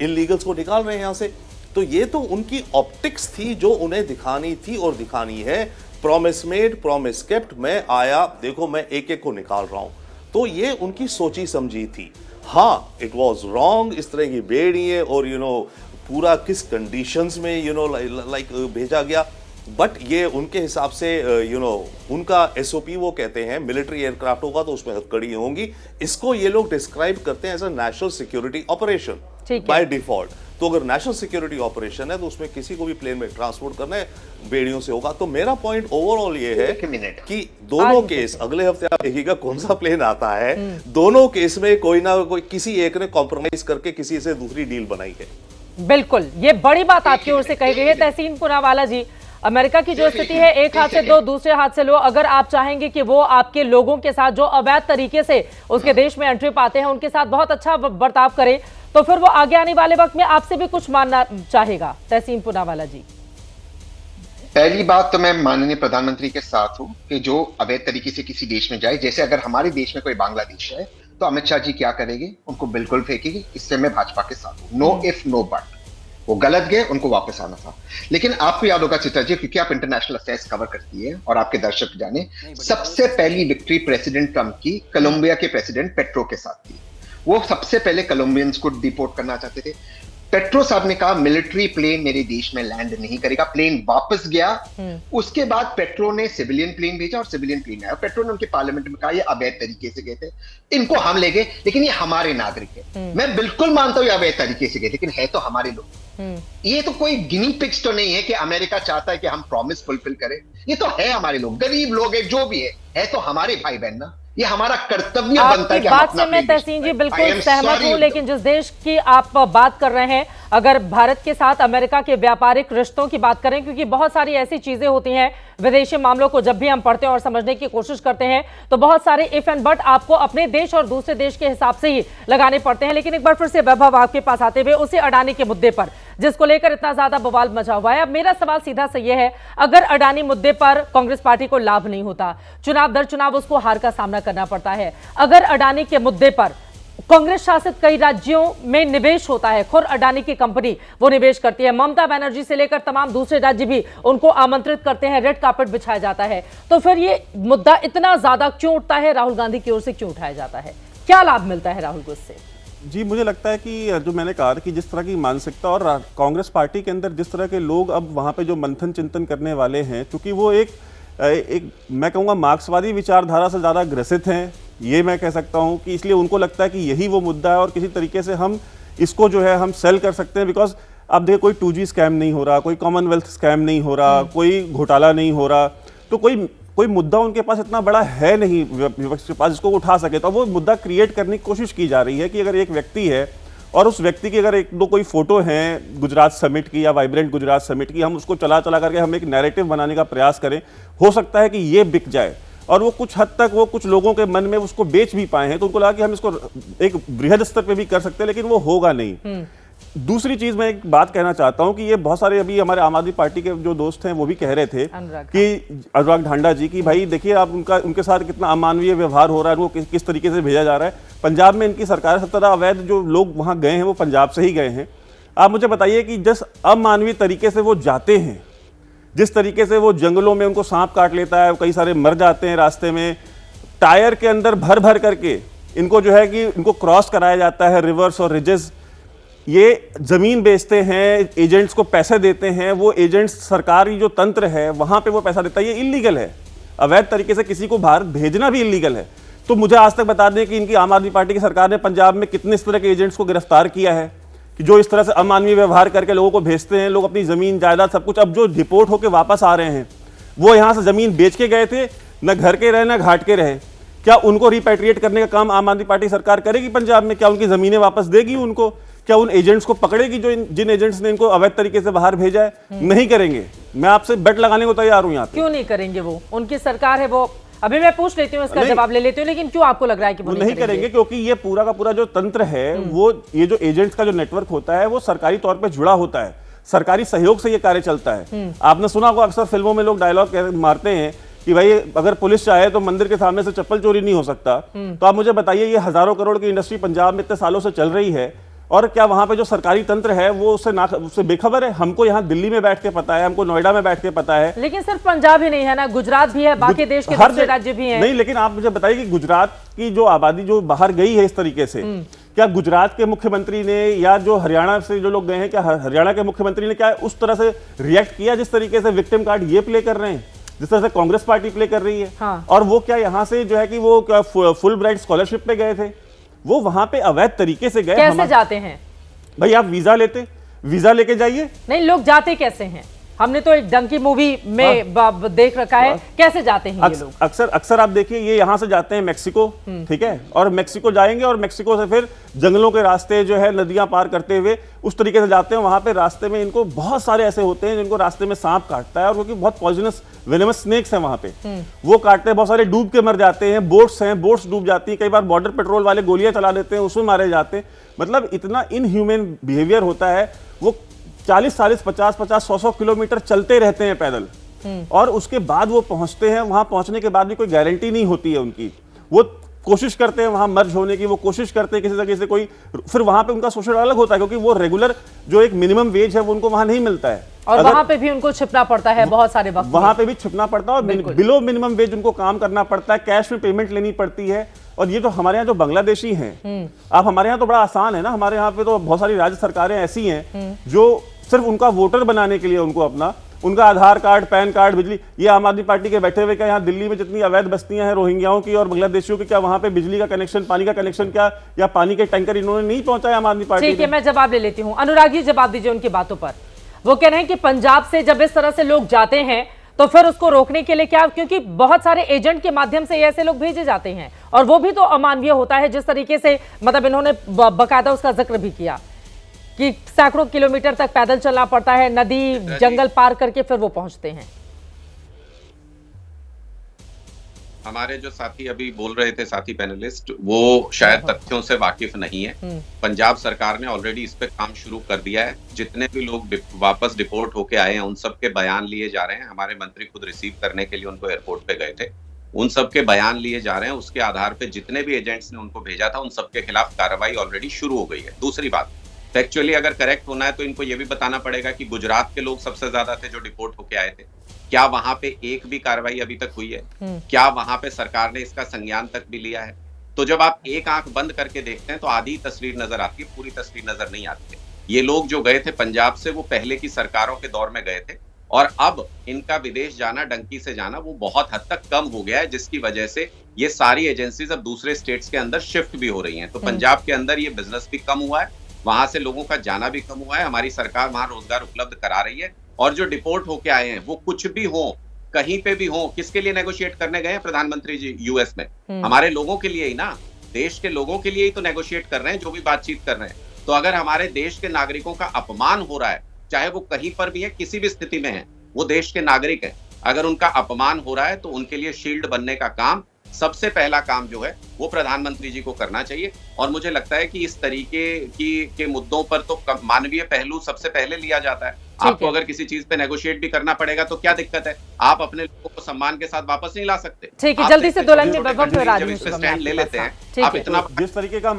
इनलीगल्स को निकाल रहे हैं यहां से। तो ये तो उनकी ऑप्टिक्स थी जो उन्हें दिखानी थी और दिखानी है, प्रॉमिस मेड प्रॉमिस केप्ट, मैं आया देखो मैं एक एक को निकाल रहा हूं, तो ये उनकी सोची समझी थी। हाँ इट वॉज रॉन्ग, इस तरह की बेड़िए और पूरा किस कंडीशंस में लाइक भेजा गया, बट ये उनके हिसाब से उनका एसओपी वो कहते हैं मिलिट्री एयरक्राफ्ट होगा तो उसमें हथकड़ी होंगी, इसको ये लोग डिस्क्राइब करते हैं as a national security operation by default. तो अगर नेशनल सिक्योरिटी ऑपरेशन है तो उसमें किसी को भी प्लेन में ट्रांसपोर्ट करना है बेड़ियों से होगा। तो मेरा पॉइंट ओवरऑल ये है कि दोनों केस, अगले हफ्ते आप देखिएगा कौन सा प्लेन आता है, दोनों केस में कोई ना कोई किसी एक ने कॉम्प्रोमाइज करके किसी से दूसरी डील बनाई है। बिल्कुल, ये बड़ी बात आपकी ओर से कही गई है। तहसीन पुनावाला जी, अमेरिका की जो स्थिति है एक हाथ से दो दूसरे हाथ से लो, अगर आप चाहेंगे कि वो आपके लोगों के साथ जो अवैध तरीके से उसके देश में एंट्री पाते हैं उनके साथ बहुत अच्छा बर्ताव करे, तो फिर वो आगे आने वाले वक्त में आपसे भी कुछ मानना चाहेगा। तहसीन पुनावाला जी, पहली बात तो मैं माननीय प्रधानमंत्री के साथ हूं कि जो अवैध तरीके से किसी देश में जाए, जैसे अगर हमारे देश में कोई बांग्लादेश है तो अमित शाह जी क्या करेंगे, उनको बिल्कुल फेंकेंगे, इससे मैं भाजपा के साथ हूं, नो इफ नो बट। वो गलत गए, उनको वापस आना था। लेकिन आपको याद होगा चित्रा जी, क्योंकि आप इंटरनेशनल अफेयर्स कवर करती है और आपके दर्शक जाने, सबसे पहली विक्ट्री प्रेसिडेंट ट्रंप की कोलंबिया के प्रेसिडेंट पेट्रो के साथ थी। वो सबसे पहले कोलंबियंस को डिपोर्ट करना चाहते थे। पेट्रो साहब ने कहा मिलिट्री प्लेन मेरे देश में लैंड नहीं करेगा, प्लेन वापस गया। उसके बाद पेट्रो ने सिविलियन प्लेन भेजा और सिविलियन प्लेन आया। पेट्रो ने उनके पार्लियामेंट में कहा ये अवैध तरीके से गए थे, इनको हम ले गए, लेकिन ये हमारे नागरिक है। मैं बिल्कुल मानता हूं ये अवैध तरीके से गए, लेकिन है तो हमारे लोग। ये तो कोई गिनी पिग्स तो नहीं है कि अमेरिका चाहता है कि हम प्रॉमिस फुलफिल करें, ये तो है हमारे लोग, गरीब लोग है, जो भी है तो हमारे भाई बहन ना। ये हमारा कर्तव्य बनता है कि बात से मैं तहसीन जी बिल्कुल सहमत हूं, लेकिन जिस देश की आप बात कर रहे हैं, अगर भारत के साथ अमेरिका के व्यापारिक रिश्तों की बात करें, क्योंकि बहुत सारी ऐसी चीजें होती हैं विदेशी मामलों को जब भी हम पढ़ते हैं और समझने की कोशिश करते हैं तो बहुत सारे इफ एंड बट आपको अपने देश और दूसरे देश के हिसाब से ही लगाने पड़ते हैं। लेकिन एक बार फिर से वैभव आपके पास आते हुए उसी अडानी के मुद्दे पर जिसको लेकर इतना ज्यादा बवाल मचा हुआ है, अब मेरा सवाल सीधा सा यह है, अगर अडानी मुद्दे पर कांग्रेस पार्टी को लाभ नहीं होता, चुनाव दर चुनाव उसको हार का सामना करना पड़ता है, अगर अडानी के मुद्दे पर कांग्रेस शासित कई राज्यों में निवेश होता है, खुद अडानी की कंपनी वो निवेश करती है, ममता बनर्जी से लेकर तमाम दूसरे राज्य भी उनको आमंत्रित करते हैं, रेड कार्पेट बिछाया जाता है, तो फिर ये मुद्दा इतना ज्यादा क्यों उठता है, राहुल गांधी की ओर से क्यों उठाया जाता है? क्या लाभ मिलता है राहुल को इससे? जी, मुझे लगता है कि जो मैंने कहा कि जिस तरह की मानसिकता और कांग्रेस पार्टी के अंदर जिस तरह के लोग अब वहाँ पे जो मंथन चिंतन करने वाले हैं, क्योंकि वो एक मैं कहूँगा मार्क्सवादी विचारधारा से ज़्यादा ग्रसित हैं, ये मैं कह सकता हूँ कि इसलिए उनको लगता है कि यही वो मुद्दा है और किसी तरीके से हम इसको जो है हम सेल कर सकते हैं। बिकॉज अब देखिए कोई 2G स्कैम नहीं हो रहा, कोई कॉमनवेल्थ स्कैम नहीं हो रहा, कोई घोटाला नहीं हो रहा, तो कोई मुद्दा उनके पास इतना बड़ा है नहीं विपक्ष के पास जिसको उठा सके। तो वो मुद्दा क्रिएट करने की कोशिश की जा रही है कि अगर एक व्यक्ति है और उस व्यक्ति की अगर एक दो कोई फोटो है गुजरात समिट की या वाइब्रेंट गुजरात समिट की, हम उसको चला करके हम एक नैरेटिव बनाने का प्रयास करें, हो सकता है कि ये बिक जाए और वो कुछ हद तक वो कुछ लोगों के मन में उसको बेच भी पाए हैं। तो उनको लगा कि हम इसको एक बृहद स्तर पे भी कर सकते हैं, लेकिन वो होगा नहीं। दूसरी चीज मैं एक बात कहना चाहता हूं कि ये बहुत सारे अभी हमारे आम आदमी पार्टी के जो दोस्त हैं वो भी कह रहे थे कि अनुराग ढांडा जी की भाई देखिए आप उनके साथ कितना अमानवीय व्यवहार हो रहा है, उनको किस तरीके से भेजा जा रहा है। पंजाब में इनकी सरकार 17 अवैध जो लोग वहां गए हैं वो पंजाब से ही गए हैं। आप मुझे बताइए कि जिस अमानवीय तरीके से वो जाते हैं, जिस तरीके से वो जंगलों में उनको सांप काट लेता है, कई सारे मर जाते हैं रास्ते में, टायर के अंदर भर भर करके इनको जो है कि इनको क्रॉस कराया जाता है रिवर्स और रिजेस, ये जमीन बेचते हैं, एजेंट्स को पैसे देते हैं, वो एजेंट्स सरकारी जो तंत्र है वहां पे वो पैसा देता है, ये इलीगल है। अवैध तरीके से किसी को भारत भेजना भी इलीगल है। तो मुझे आज तक बता दें कि इनकी आम आदमी पार्टी की सरकार ने पंजाब में कितने इस तरह के एजेंट्स को गिरफ्तार किया है कि जो इस तरह से अमानवीय व्यवहार करके लोगों को भेजते हैं, लोग अपनी जमीन जायदाद सब कुछ, अब जो डिपोर्ट होकर वापस आ रहे हैं वो यहाँ से जमीन बेच के गए थे, न घर के रहे न घाट के रहे, क्या उनको रिपैट्रिएट करने का काम आम आदमी पार्टी सरकार करेगी पंजाब में? क्या उनकी जमीनें वापस देगी उनको? क्या उन एजेंट्स को पकड़ेगी जो जिन एजेंट्स ने इनको अवैध तरीके से बाहर भेजा है? नहीं करेंगे। मैं आपसे बेट लगाने को तैयार हूं। यहाँ पे क्यों नहीं करेंगे? वो उनकी सरकार है, वो अभी मैं पूछ लेती हूँ, इसका जवाब ले लेती हूँ, लेकिन क्यों आपको लग रहा है कि वो नहीं करेंगे? क्योंकि ये पूरा का पूरा जो तंत्र है वो ये जो एजेंट्स का जो नेटवर्क होता है वो सरकारी तौर पर जुड़ा होता है, सरकारी सहयोग से ये कार्य चलता है। आपने सुना होगा अक्सर फिल्मों में लोग डायलॉग मारते हैं कि भाई अगर पुलिस चाहे तो मंदिर के सामने से चप्पल चोरी नहीं हो सकता। तो आप मुझे बताइए ये हजारों करोड़ की इंडस्ट्री पंजाब में इतने सालों से चल रही है और क्या वहां पे जो सरकारी तंत्र है वो उससे बेखबर है? हमको यहाँ दिल्ली में बैठ के पता है, हमको नोएडा में बैठ के पता है। लेकिन सिर्फ पंजाब ही नहीं है ना, गुजरात भी है, बाकी देश के दूसरे राज्य भी हैं। नहीं, लेकिन आप मुझे बताइए कि गुजरात की जो आबादी जो बाहर गई है इस तरीके से, क्या गुजरात के मुख्यमंत्री ने या जो हरियाणा से जो लोग गए हैं, क्या हरियाणा के मुख्यमंत्री ने क्या उस तरह से रिएक्ट किया जिस तरीके से विक्टिम कार्ड ये प्ले कर रहे हैं, जिस तरह से कांग्रेस पार्टी प्ले कर रही है? हाँ। और वो क्या यहाँ से जो है कि वो क्या फुल ब्राइट स्कॉलरशिप पे गए थे? वो वहां पे अवैध तरीके से गए। कैसे जाते हैं भाई? आप वीजा लेके जाइए। नहीं, लोग जाते कैसे हैं? हमने तो एक डंकी मूवी में देख रखा है, कैसे जाते हैं ये लोग? अक्सर आप देखिए ये यहाँ से जाते हैं मैक्सिको, ठीक है, और मैक्सिको जाएंगे और मैक्सिको से फिर जंगलों के रास्ते जो है नदियां पार करते हुए उस तरीके से जाते हैं। वहां पे रास्ते में इनको बहुत सारे ऐसे होते हैं जिनको रास्ते में सांप काटता है और क्योंकि बहुत पॉइजनस वेनेमस स्नेक्स हैं वहां पे, वो काटते हैं, बहुत सारे डूब के मर जाते हैं। बोट्स डूब जाती हैं, कई बार बॉर्डर पेट्रोल वाले गोलियां चला देते हैं, उसमें मारे जाते हैं। मतलब इतना इनह्यूमन बिहेवियर होता है। वो 40-40, 50-50, 100-100 किलोमीटर चलते रहते हैं पैदल और उसके बाद वो पहुंचते हैं। वहां पहुंचने के बाद भी कोई गारंटी नहीं होती है उनकी। वो कोशिश करते हैं वहां मर्ज होने की, वो कोशिश करते हैं किसी तरीके से कोई, फिर वहां पे उनका शोषण अलग होता है क्योंकि वो रेगुलर जो एक मिनिमम वेज है वो उनको वहां नहीं मिलता है और वहां पे भी उनको छिपना पड़ता है बहुत सारे वक्त। वहां पे भी छिपना पड़ता है और बिलो मिनिमम वेज उनको काम करना पड़ता है, कैश में पेमेंट लेनी पड़ती है। और ये तो हमारे यहाँ जो बांग्लादेशी हैं, आप हमारे यहाँ तो बड़ा आसान है ना, हमारे यहाँ पे तो बहुत सारी राज्य सरकारें ऐसी हैं जो सिर्फ उनका वोटर बनाने के लिए उनको उनका आधार कार्ड, पैन कार्ड, बिजली, ये आम आदमी पार्टी के बैठे हुए क्या यहाँ दिल्ली में जितनी अवैध बस्तियां हैं रोहिंग्याओं की और बांग्लादेशियों की, क्या वहां पे बिजली का कनेक्शन, पानी का कनेक्शन क्या या पानी के टैंकर इन्होंने नहीं पहुंचाया आम आदमी पार्टी? ठीक है, मैं जवाब ले लेती हूँ। अनुराग जी जवाब दीजिए उनकी बातों पर। वो कह रहे हैं कि पंजाब से जब इस तरह से लोग जाते हैं तो फिर उसको रोकने के लिए क्या, क्योंकि बहुत सारे एजेंट के माध्यम से ऐसे लोग भेजे जाते हैं और वो भी तो अमानवीय होता है जिस तरीके से, मतलब इन्होंने बाकायदा उसका जिक्र भी किया कि सैकड़ों किलोमीटर तक पैदल चलना पड़ता है, नदी जंगल पार करके फिर वो पहुंचते हैं। हमारे जो साथी अभी बोल रहे थे, साथी पैनलिस्ट, वो शायद तथ्यों से वाकिफ नहीं है। पंजाब सरकार ने ऑलरेडी इस पे काम शुरू कर दिया है। जितने भी लोग वापस डिपोर्ट होके आए हैं उन सब के बयान लिए जा रहे हैं। हमारे मंत्री खुद रिसीव करने के लिए उनको एयरपोर्ट पे गए थे, उन सब के बयान लिए जा रहे हैं। उसके आधार पे जितने भी एजेंट्स ने उनको भेजा था उन सब के खिलाफ कार्रवाई ऑलरेडी शुरू हो गई है। दूसरी बात, फैक्चुअली अगर करेक्ट होना है तो इनको ये भी बताना पड़ेगा कि गुजरात के लोग सबसे ज्यादा थे जो डिपोर्ट होके आए थे। क्या वहां पे एक भी कार्रवाई अभी तक हुई है? क्या वहां पे सरकार ने इसका संज्ञान तक भी लिया है? तो जब आप एक आंख बंद करके देखते हैं तो आधी तस्वीर नजर आती है, पूरी तस्वीर नजर नहीं आती है। ये लोग जो गए थे पंजाब से, वो पहले की सरकारों के दौर में गए थे, और अब इनका विदेश जाना, डंकी से जाना, वो बहुत हद तक कम हो गया है, जिसकी वजह से ये सारी एजेंसीज अब दूसरे स्टेट्स के अंदर शिफ्ट भी हो रही हैं। तो पंजाब के अंदर ये बिजनेस भी कम हुआ है, वहां से लोगों का जाना भी कम हुआ है, हमारी सरकार वहां रोजगार उपलब्ध करा रही है। और जो डिपोर्ट होके आए हैं वो कुछ भी हो, कहीं पे भी हो, किसके लिए नेगोशिएट करने गए हैं प्रधानमंत्री जी यूएस में? हमारे लोगों के लिए ही ना, देश के लोगों के लिए ही तो नेगोशिएट कर रहे हैं, जो भी बातचीत कर रहे हैं। तो अगर हमारे देश के नागरिकों का अपमान हो रहा है, चाहे वो कहीं पर भी है, किसी भी स्थिति में है, वो देश के नागरिक हैं, अगर उनका अपमान हो रहा है तो उनके लिए शील्ड बनने का काम, सबसे पहला काम जो है वो प्रधानमंत्री जी को करना चाहिए। और मुझे लगता है कि इस तरीके के मुद्दों पर तो मानवीय पहलू सबसे पहले लिया जाता है। आपको अगर किसी चीज पे नेगोशिएट भी करना पड़ेगा तो क्या दिक्कत है? आप अपने लोगों को सम्मान के साथ वापस नहीं ला सकते। ठीक है, जल्दी से 2 लाइन में स्टैंड ले लेते हैं। आप इतना जिस तरह का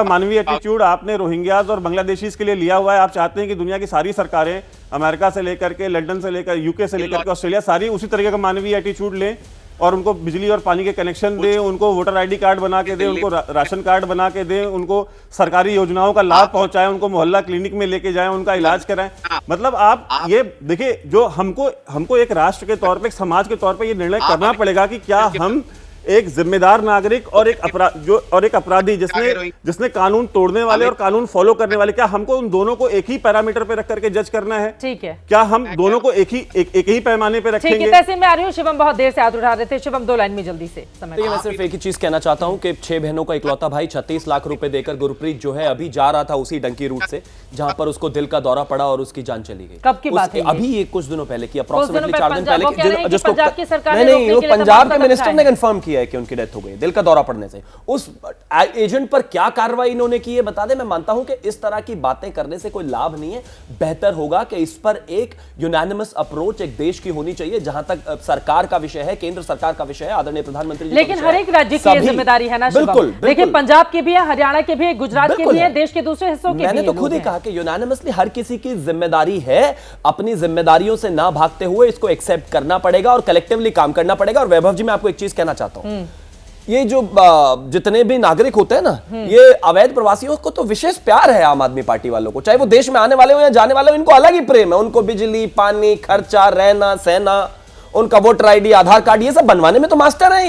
मानवीय एटीट्यूड आपने रोहिंग्याज और बांग्लादेशीज के लिए लिया हुआ है, आप चाहते हैं कि दुनिया की सारी सरकारें, अमेरिका से लेकर के, लंदन से लेकर, यूके से लेकर के ऑस्ट्रेलिया, सारी उसी तरीके का मानवीय एटीट्यूड लें और उनको बिजली और पानी के कनेक्शन दें, उनको वोटर आईडी कार्ड बना के दें, उनको राशन कार्ड बना के दें, उनको सरकारी योजनाओं का लाभ पहुंचाएं, उनको मोहल्ला क्लिनिक में लेके जाएं, उनका इलाज कराएं। मतलब आप ये देखिए, जो हमको एक राष्ट्र के तौर पे, एक समाज के तौर पे ये निर्णय करना पड़ेगा कि क्या हम एक जिम्मेदार नागरिक और एक अपराधी जिसने कानून तोड़ने वाले और कानून फॉलो करने वाले, क्या हमको उन दोनों को एक ही पैरामीटर पे रख करके जज करना है? ठीक है, क्या हम दोनों को एक ही पैमाने पे रखेंगे? ठीक है, तहसीन में आ रही हूँ। शिवम बहुत देर से हाथ उठा रहे थे। शिवम 2 लाइन में जल्दी से समय। मैं सिर्फ एक ही चीज कहना चाहता हूँ कि 6 बहनों का इकलौता भाई 36 लाख रुपए देकर गुरप्रीत जो है अभी जा रहा था उसी डंकी रूट से, जहां पर उसको दिल का दौरा पड़ा और उसकी जान चली गई। कब की बात है? अभी ये कुछ दिनों पहले की, अप्रोक्सीमेटली 4 दिन पहले, जिसको पंजाब के मिनिस्टर ने कंफर्म किया है कि उनकी डेथ हो गई दिल का दौरा पड़ने से। उस एजेंट पर क्या कार्रवाई इन्होंने की है बता दें। मैं मानता हूं कि इस तरह की बातें करने से कोई लाभ नहीं है। बेहतर होगा कि इस पर एक यूनानिमस अप्रोच एक देश की होनी चाहिए। जहां तक सरकार का विषय है, केंद्र सरकार का विषय है, आदरणीय प्रधानमंत्री जी, लेकिन हर एक राज्य की जिम्मेदारी है ना। बिल्कुल, देखिए पंजाब की भी है, हरियाणा की भी है, गुजरात की भी है, देश के दूसरे हिस्सों की भी है। मैंने तो खुद ही कहा कि यूनानिमसली हर किसी की जिम्मेदारी है, अपनी जिम्मेदारियों से ना भागते हुए इसको एक्सेप्ट करना पड़ेगा और कलेक्टिवली काम करना पड़ेगा। और वैभव जी, मैं आपको एक चीज कहना चाहता हूं, ये जो जितने भी नागरिक होते हैं ना, ये अवैध प्रवासियों को तो विशेष प्यार है आम आदमी पार्टी वालों को, चाहे वो देश में आने वाले हो या जाने वाले हो, इनको अलग ही प्रेम है। उनको बिजली, पानी, खर्चा, रहना सहना, उनका वोटर आईडी, आधार कार्ड, ये सब बनवाने में तो मास्टर है।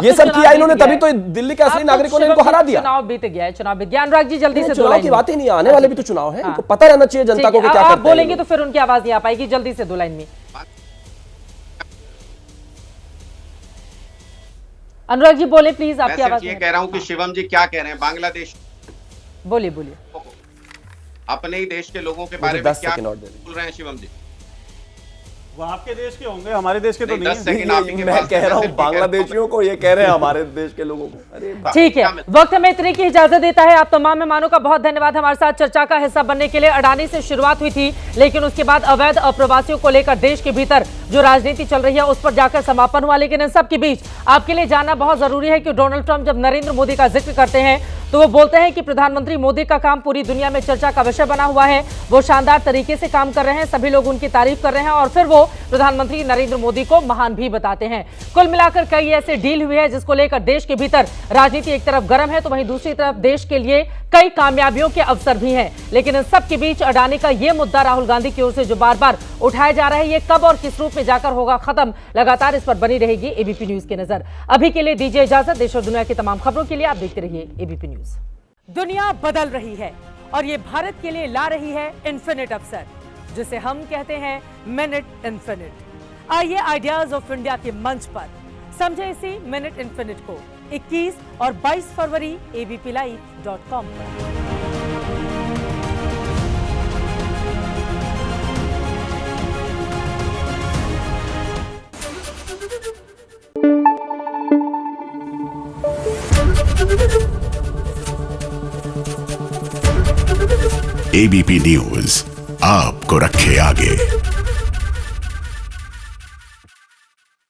ये सब किया इन्होंने, तभी तो दिल्ली के असली नागरिकों ने इनको हरा दिया। चुनाव बीत गया है, चुनाव बीत गया। अनुराग जी जल्दी से चुनाव की बात ही नहीं, आने वाले भी तो चुनाव है, इनको पता रहना चाहिए जनता को क्या करते हैं। आप बोलेंगे तो फिर उनकी आवाज नहीं आ पाएगी। जल्दी से 2 लाइन में अनुराग जी बोले प्लीज, आपकी आवाज। ये कह रहा हूं कि शिवम जी क्या कह रहे हैं, बांग्लादेश बोलिए अपने ही देश के लोगों के बारे में क्या बोल रहे हैं शिवम जी? वो आपके देश के होंगे, हमारे देश के तो नहीं। मैं कह रहा हूं बांग्लादेशियों को, ये कह रहे हैं हमारे देश के लोगों को। अरे ठीक है, वक्त हमें इतने की इजाजत देता है। आप तमाम मेहमानों का बहुत धन्यवाद हमारे साथ चर्चा का हिस्सा बनने के लिए। अडानी से शुरुआत हुई थी, लेकिन उसके बाद अवैध अप्रवासियों को लेकर देश के भीतर जो राजनीति चल रही है उस पर जाकर समापन हुआ। लेकिन इन सब के बीच आपके लिए जानना बहुत जरूरी है कि डोनाल्ड ट्रंप जब नरेंद्र मोदी का जिक्र करते हैं तो वो बोलते हैं कि प्रधानमंत्री मोदी का काम पूरी दुनिया में चर्चा का विषय बना हुआ है, वो शानदार तरीके से काम कर रहे हैं, सभी लोग उनकी तारीफ कर रहे हैं और फिर वो प्रधानमंत्री नरेंद्र मोदी को महान भी बताते हैं। कुल मिलाकर कई ऐसे डील हुए हैं जिसको लेकर देश के भीतर राजनीति एक तरफ गर्म है तो वहीं दूसरी तरफ देश के लिए कई कामयाबियों के अवसर भी हैं। लेकिन इन सब के बीच अडानी का ये मुद्दा राहुल गांधी की ओर से जो बार बार उठाया जा रहा है, ये कब और किस रूप में जाकर होगा खत्म, लगातार इस पर बनी रहेगी एबीपी न्यूज की नजर। अभी के लिए दीजिए इजाजत। देश और दुनिया की तमाम खबरों के लिए आप देखते रहिए एबीपी न्यूज। दुनिया बदल रही है और ये भारत के लिए ला रही है इन्फिनिट अवसर, जिसे हम कहते हैं मिनट इन्फिनिट। आइए आइडियाज ऑफ इंडिया के मंच पर समझे इसी मिनट इन्फिनिट को 21 और 22 फरवरी abplive.com पर। एबीपी न्यूज आपको रखे आगे।